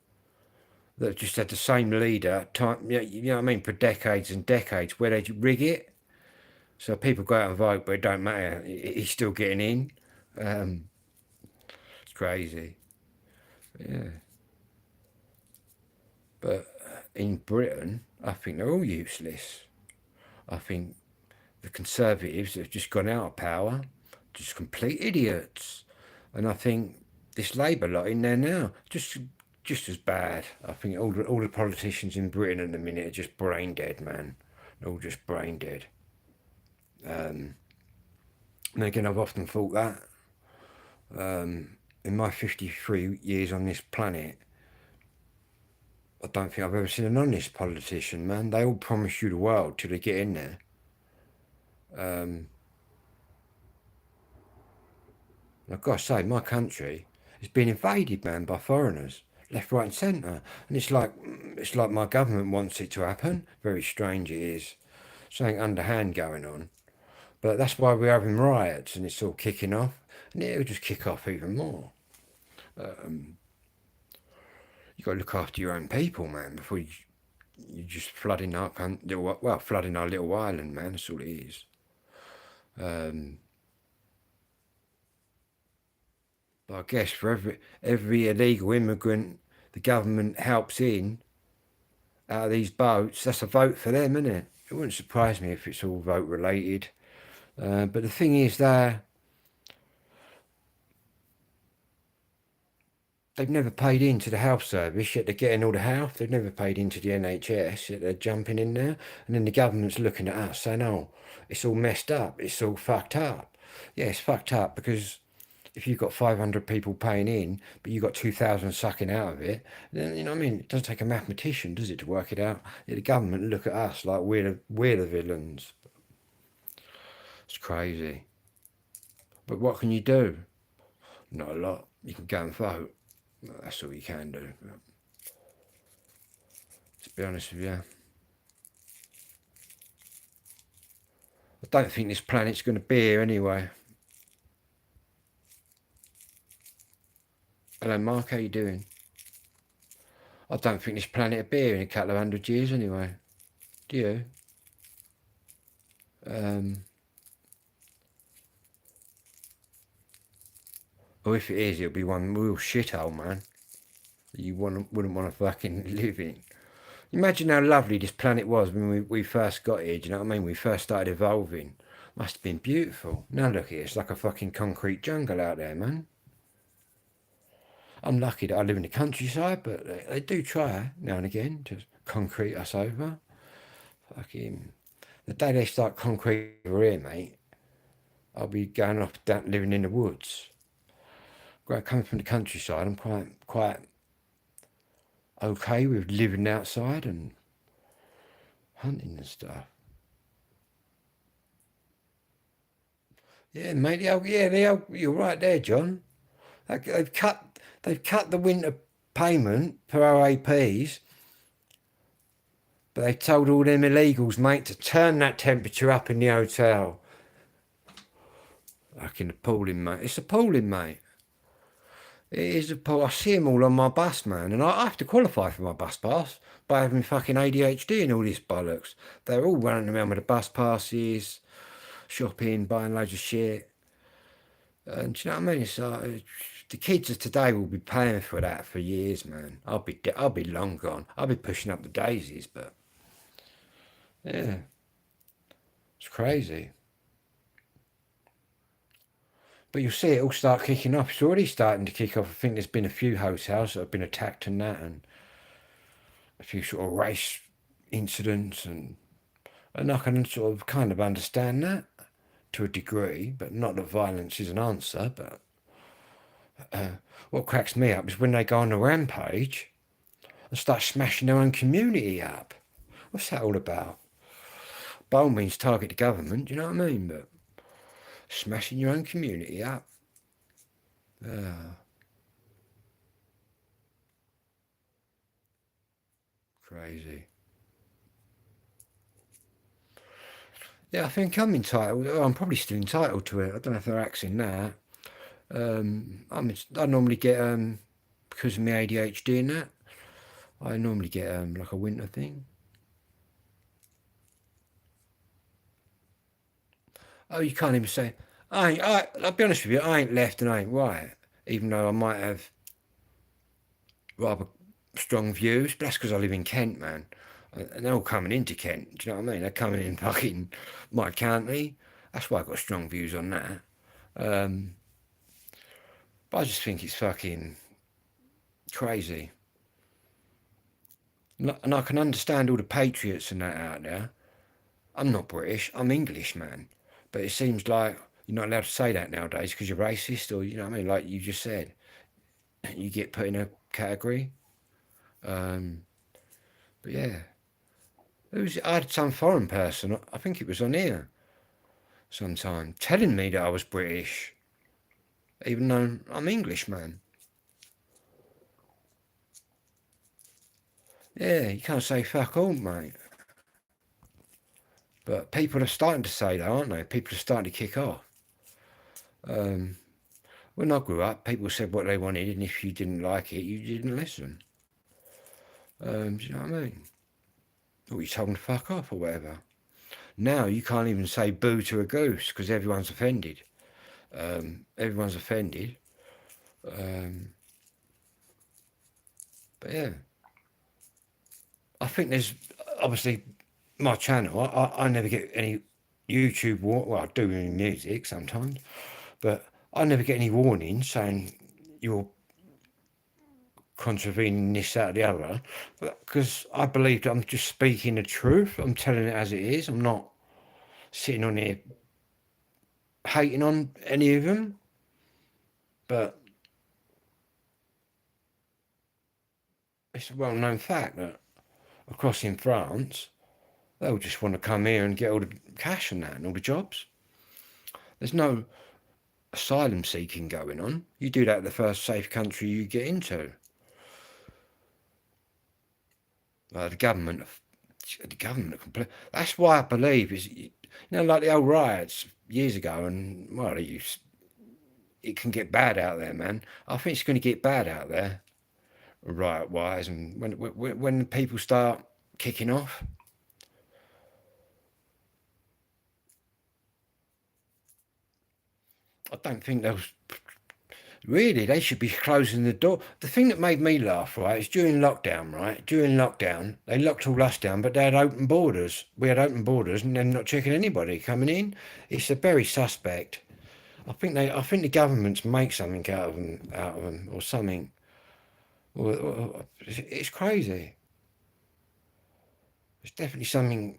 that just had the same leader, you know what I mean, for decades and decades, where they rig it. So people go out and vote, but it don't matter. He's still getting in. It's crazy. Yeah. But in Britain, I think they're all useless. I think the Conservatives have just gone out of power, just complete idiots. And I think this Labour lot in there now, just as bad. I think all the politicians in Britain at the minute are just brain dead, man. They're all just brain dead. And again, I've often thought that. In my 53 years on this planet, I don't think I've ever seen an honest politician, man. They all promise you the world till they get in there. I've got to say, my country has been invaded, man, by foreigners, left, right, and centre. And it's like my government wants it to happen. Very strange it is. Something underhand going on. But that's why we're having riots and it's all kicking off. And it'll just kick off even more. You've got to look after your own people, man, before you're just flooding up, flooding our little island, man. That's all it is. But I guess for every illegal immigrant the government helps in out of these boats, that's a vote for them, isn't it? It wouldn't surprise me if it's all vote related. But the thing is that they've never paid into the health service, yet they're getting all the health. They've never paid into the NHS, yet they're jumping in there. And then the government's looking at us saying, oh, it's all messed up. It's all fucked up. Yeah, it's fucked up because if you've got 500 people paying in, but you've got 2,000 sucking out of it, then, you know what I mean? It doesn't take a mathematician, does it, to work it out? Yeah, the government look at us like we're the villains. It's crazy. But what can you do? Not a lot. You can go and vote. That's all you can do. But to be honest with you, I don't think this planet's going to be here anyway. Hello, Mark. How you doing? I don't think this planet will be here in a couple of 100 years anyway. Do you? Or if it is, it'll be one real shithole, man. You wouldn't want to fucking live in. Imagine how lovely this planet was when we first got here, do you know what I mean? We first started evolving. Must have been beautiful. Now look here, it's like a fucking concrete jungle out there, man. I'm lucky that I live in the countryside, but they do try now and again to concrete us over. Fucking, the day they start concrete over here, mate, I'll be going off down, living in the woods. Coming from the countryside, I'm quite okay with living outside and hunting and stuff. Yeah, mate. You're right there, John. They've cut the winter payment for OAPs, but they told all them illegals, mate, to turn that temperature up in the hotel. Fucking appalling, mate. It's appalling, mate. It is appalling. I see them all on my bus, man, and I have to qualify for my bus pass by having fucking ADHD and all this bollocks. They're all running around with the bus passes, shopping, buying loads of shit. And do you know what I mean? It's like, the kids of today will be paying for that for years, man. I'll be long gone. I'll be pushing up the daisies, but yeah, it's crazy. But you'll see it all start kicking off. It's already starting to kick off. I think there's been a few hotels that have been attacked and that, and a few sort of race incidents, and I can sort of kind of understand that to a degree, but not that violence is an answer. But what cracks me up is when they go on a rampage and start smashing their own community up. What's that all about? By all means, target the government, do you know what I mean? But smashing your own community up. Crazy. Yeah, I think I'm entitled. I'm probably still entitled to it. I don't know if they're axing that. I normally get because of my ADHD and that. I normally get like a winter thing. Oh, you can't even say. I'll be honest with you. I ain't left and I ain't right, even though I might have rather strong views. But that's because I live in Kent, man. And they're all coming into Kent. Do you know what I mean? They're coming in fucking my county. That's why I've got strong views on that. But I just think it's fucking crazy. And I can understand all the patriots and that out there. I'm not British. I'm English, man. But it seems like you're not allowed to say that nowadays because you're racist, or you know what I mean. Like you just said, you get put in a category. But yeah, I had some foreign person. I think it was on here sometime telling me that I was British, even though I'm English, man. Yeah, you can't say fuck all, mate. But people are starting to say that, aren't they? People are starting to kick off. When I grew up, people said what they wanted, and if you didn't like it, you didn't listen. Do you know what I mean? Or you told them to fuck off or whatever. Now you can't even say boo to a goose because everyone's offended. Everyone's offended. But yeah, I think there's obviously my channel. I never get any YouTube well, I do in music sometimes, but I never get any warnings saying you're contravening this, that, or the other, because I believe that I'm just speaking the truth. I'm telling it as it is. I'm not sitting on here hating on any of them, but it's a well-known fact that across in France, they'll just want to come here and get all the cash and that and all the jobs. There's no asylum seeking going on. You do that at the first safe country you get into. The government, that's why I believe is, you know, like the old riots years ago, and well, it can get bad out there, man. I think it's going to get bad out there, riot-wise, and when people start kicking off. I don't think those. Really, they should be closing the door. The thing that made me laugh, right, is during lockdown, right? During lockdown, they locked all us down, but they had open borders. We had open borders, and they're not checking anybody coming in. It's a very suspect. I think the governments make something out of them, or something. It's crazy. It's definitely something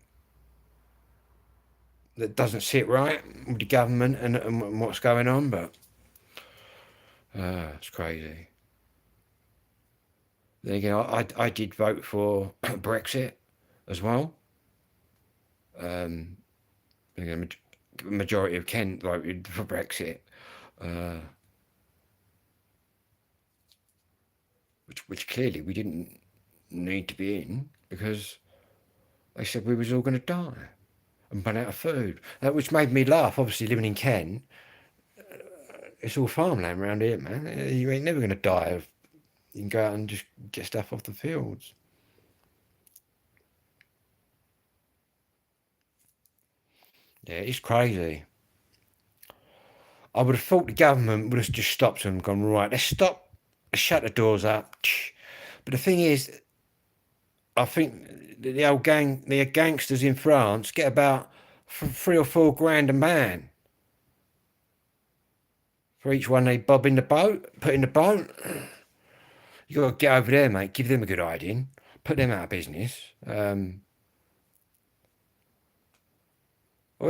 that doesn't sit right with the government and what's going on, but. It's crazy. Then again, I did vote for Brexit as well. Again, the majority of Kent voted for Brexit, which clearly we didn't need to be in because they said we was all going to die and run out of food. Which made me laugh. Obviously, living in Kent. It's all farmland around here, man. You ain't never going to die. You can go out and just get stuff off the fields. Yeah, it's crazy. I would have thought the government would have just stopped them and gone, right, let's shut the doors up. But the thing is, I think the gangsters in France get about 3 or 4 grand a man. For each one they put in the boat. You got to get over there, mate. Give them a good hiding. Put them out of business. Or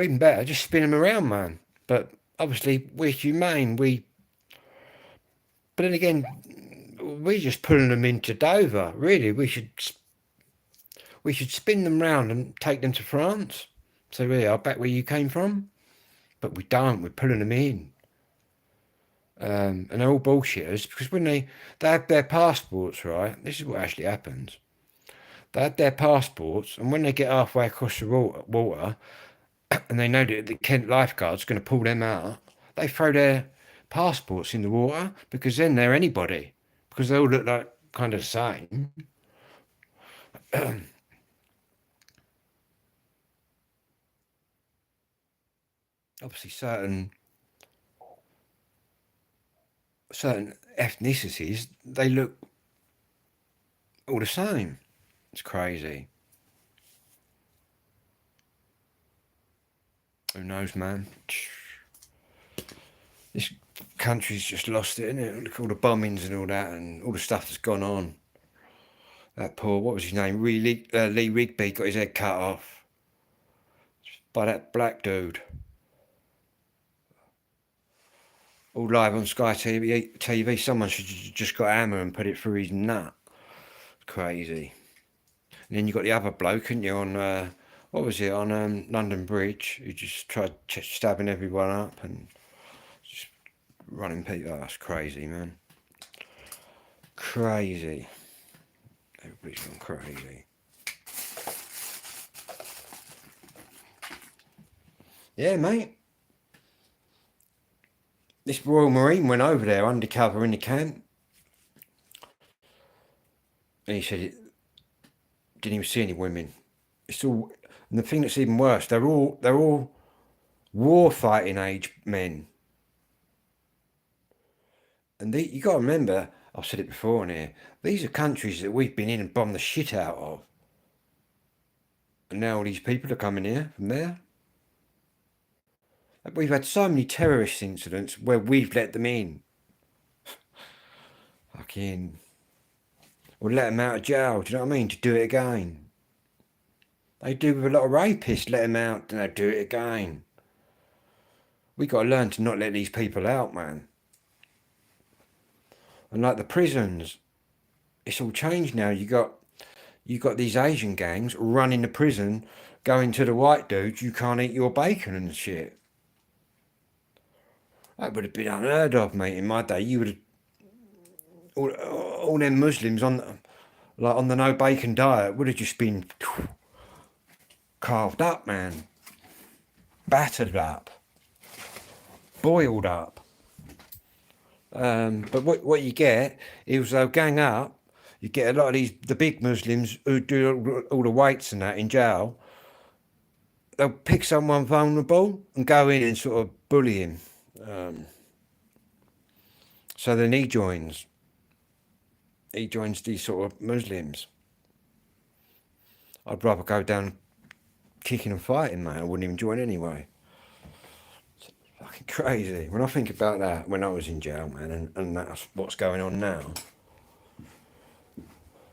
even better, just spin them around, man. But obviously, we're humane. But then again, we're just pulling them into Dover. Really, we should spin them round and take them to France. So really, I bet where you came from. But we don't. We're pulling them in. And they're all bullshitters because when they have their passports, right? This is what actually happens. They have their passports, and when they get halfway across the water, and they know that the Kent lifeguard's going to pull them out, they throw their passports in the water, because then they're anybody, because they all look like kind of the same. Obviously, certain ethnicities, they look all the same. It's crazy. Who knows, man? This country's just lost it, innit? Look at all the bombings and all that, and all the stuff that's gone on. That poor, what was his name? Lee Rigby got his head cut off by that black dude. All live on Sky TV. Someone should just got a hammer and put it through his nut. It's crazy. And then you got the other bloke, hadn't you, on what was it, on London Bridge, who just tried stabbing everyone up and just running people. Oh, that's crazy, man. Crazy. Everybody's gone crazy. Yeah, mate. This Royal Marine went over there undercover in the camp, and he said it didn't even see any women. It's all, and the thing that's even worse, they're all war fighting age men. And you got to remember, I've said it before in here, these are countries that we've been in and bombed the shit out of. And now all these people are coming here from there. We've had so many terrorist incidents where we've let them in. Fucking, we'll let them out of jail, do you know what I mean? To do it again. They do with a lot of rapists, let them out and they do it again. We got to learn to not let these people out, man. And like the prisons, it's all changed now. You got these Asian gangs running the prison, going to the white dudes, you can't eat your bacon and shit. That would have been unheard of, mate, in my day. You would have, all them Muslims on the no bacon diet would have just been carved up, man. Battered up. Boiled up. But what you get is they'll gang up. You get a lot of the big Muslims who do all the weights and that in jail. They'll pick someone vulnerable and go in and sort of bully him. So then he joins these sort of Muslims. I'd rather go down kicking and fighting, man. I wouldn't even join anyway. It's fucking crazy. When I think about that, when I was in jail, man, and that's what's going on now.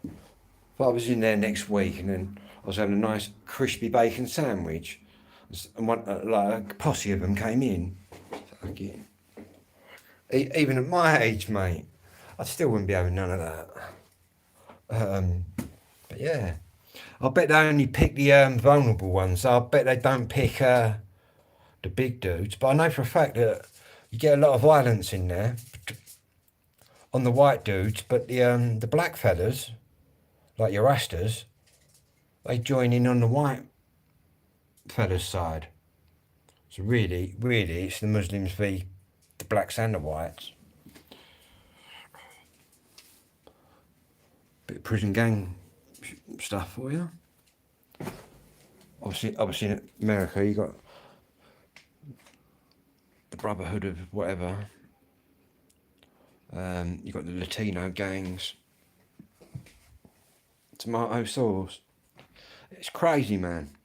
If I was in there next week and then I was having a nice crispy bacon sandwich, and like a posse of them came in, fucking, even at my age, mate, I still wouldn't be having none of that. But yeah, I bet they only pick the vulnerable ones. I bet they don't pick the big dudes. But I know for a fact that you get a lot of violence in there on the white dudes. But the black fellas, like your Rastas, they join in on the white fellas' side. So really, it's the Muslims v the blacks and the whites. Bit of prison gang stuff for you. Obviously in America you got the Brotherhood of whatever. You got the Latino gangs. Tomato sauce. It's crazy, man.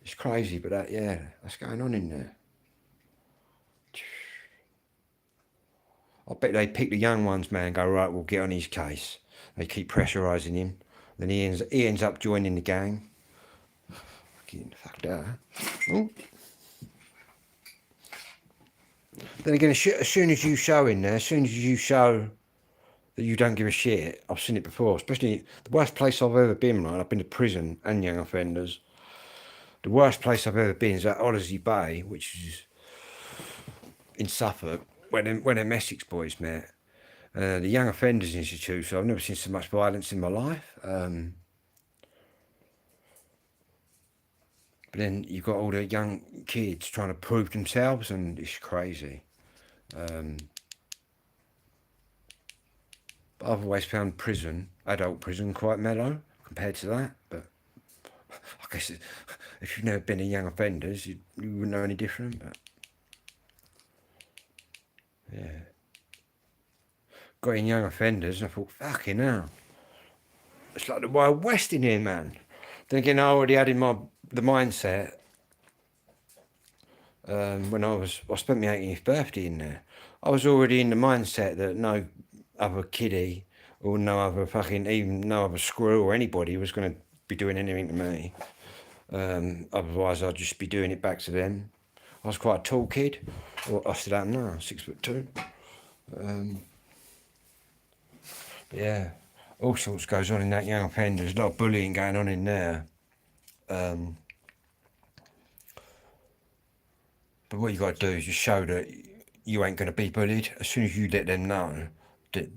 It's crazy, but that's going on in there. I bet they pick the young ones, man, go, right, we'll get on his case. They keep pressurising him. Then he ends up joining the gang. Fucking fuck that. Oh. Then again, as soon as you show in there, as soon as you show that you don't give a shit, I've seen it before, especially the worst place I've ever been, right? I've been to prison and young offenders. The worst place I've ever been is at Odyssey Bay, which is in Suffolk, when them Essex boys met. The Young Offenders Institute, so I've never seen so much violence in my life. But then you've got all the young kids trying to prove themselves, and it's crazy. But I've always found adult prison, quite mellow compared to that. But I guess if you've never been a young offenders, you wouldn't know any different. But yeah, got in young offenders, and I thought, fucking hell, it's like the Wild West in here, man. Then again, I already had in the mindset when I spent my 18th birthday in there. I was already in the mindset that no other kiddie or no other squirrel or anybody was going to be doing anything to me. Otherwise, I'd just be doing it back to them. I was quite a tall kid, or I still am now, 6'2". Yeah, all sorts goes on in that young offender. There's a lot of bullying going on in there. But what you got to do is just show that you ain't going to be bullied. As soon as you let them know that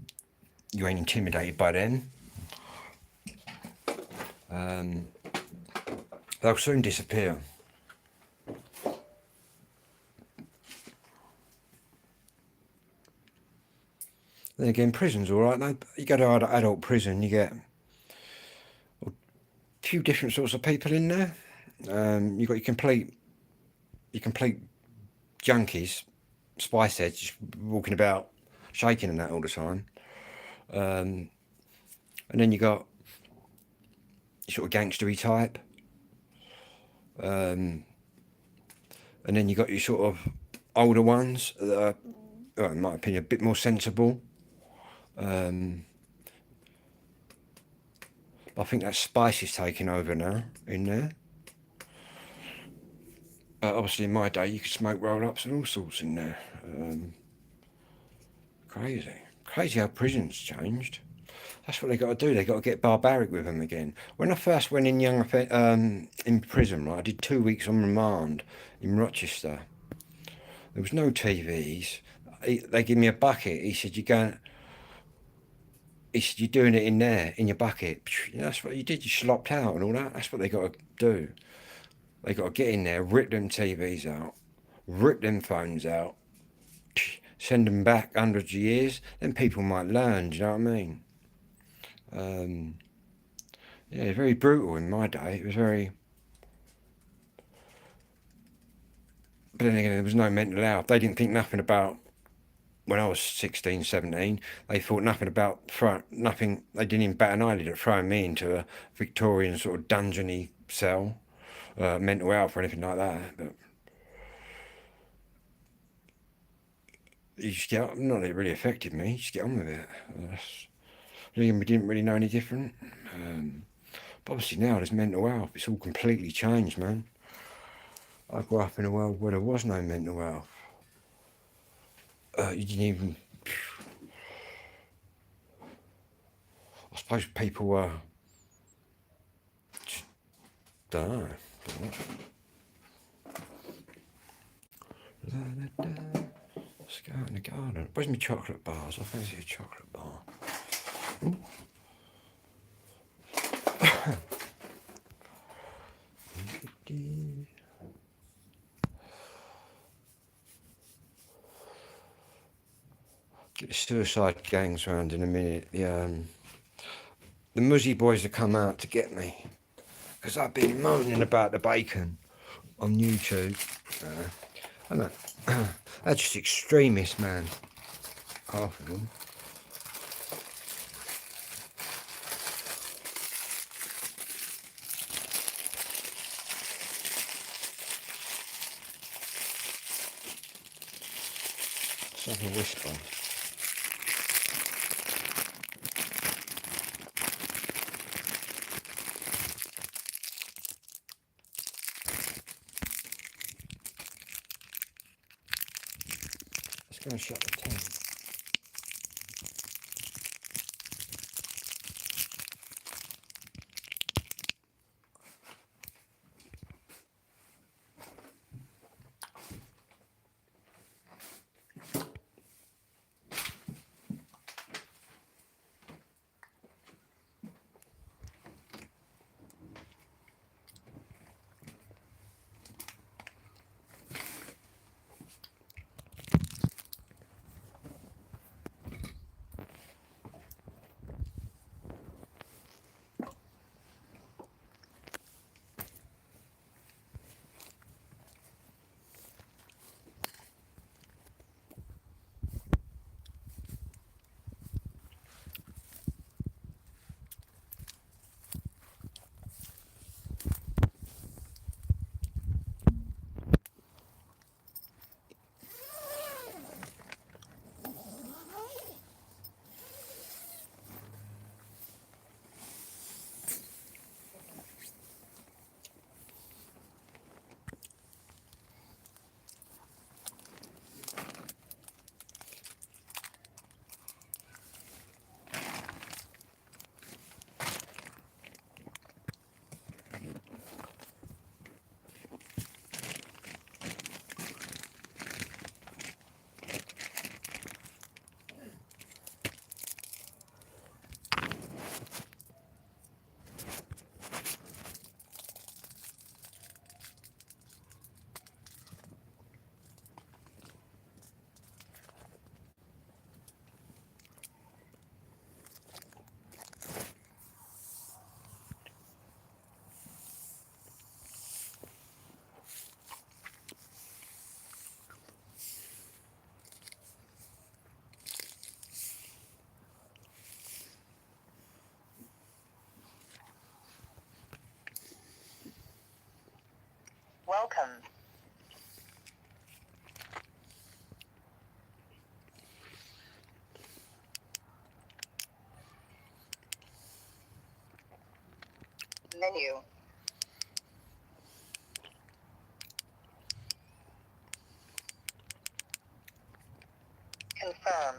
you ain't intimidated by them, they'll soon disappear. Then again, prison's all right. You go to adult prison, you get a few different sorts of people in there. You got your complete junkies, spice heads, just walking about, shaking and that all the time. And then you got your sort of gangstery type. And then you got your sort of older ones that are, well, in my opinion, a bit more sensible. I think that spice is taking over now in there. Obviously, in my day, you could smoke roll-ups and all sorts in there. Crazy how prison's changed. That's what they got to do. They got to get barbaric with them again. When I first went in in prison, right, I did 2 weeks on remand in Rochester. There was no TVs. They gave me a bucket. He said, you're doing it in there, in your bucket. That's what you did. You slopped out and all that. That's what they got to do. They got to get in there, rip them TVs out, rip them phones out, send them back hundreds of years. Then people might learn. Do you know what I mean? Yeah, very brutal in my day. It was very. But then again, there was no mental health. They didn't think nothing about. When I was 16, 17, they thought nothing about nothing. They didn't even bat an eyelid at throwing me into a Victorian sort of dungeony cell, mental health or anything like that. But you just get not that it really affected me. You just get on with it. We didn't really know any different. But obviously now there's mental health. It's all completely changed, man. I grew up in a world where there was no mental health. You didn't even. I suppose people were. Don't know. Let's go out in the garden. Where's my chocolate bars? I fancy a chocolate bar. Ooh. Get the suicide gangs round in a minute. The Muzzy boys have come out to get me because I've been moaning about the bacon on YouTube. And they're just extremists, man. Half of them. Let's have a whisper. Let's go and shut the tent. Menu. Confirm.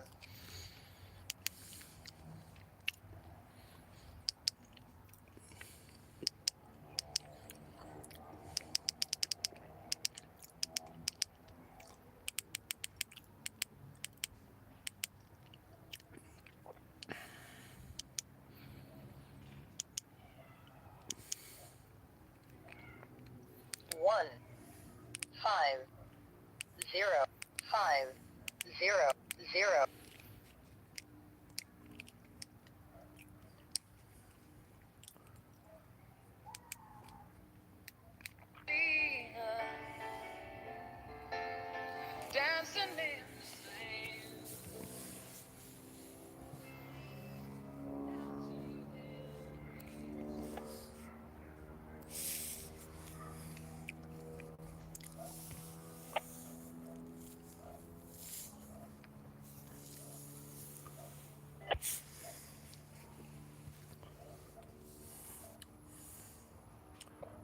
One, 5, 0, 5, 0, 0. Dancing in the sand.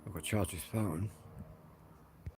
I've got to charge this phone.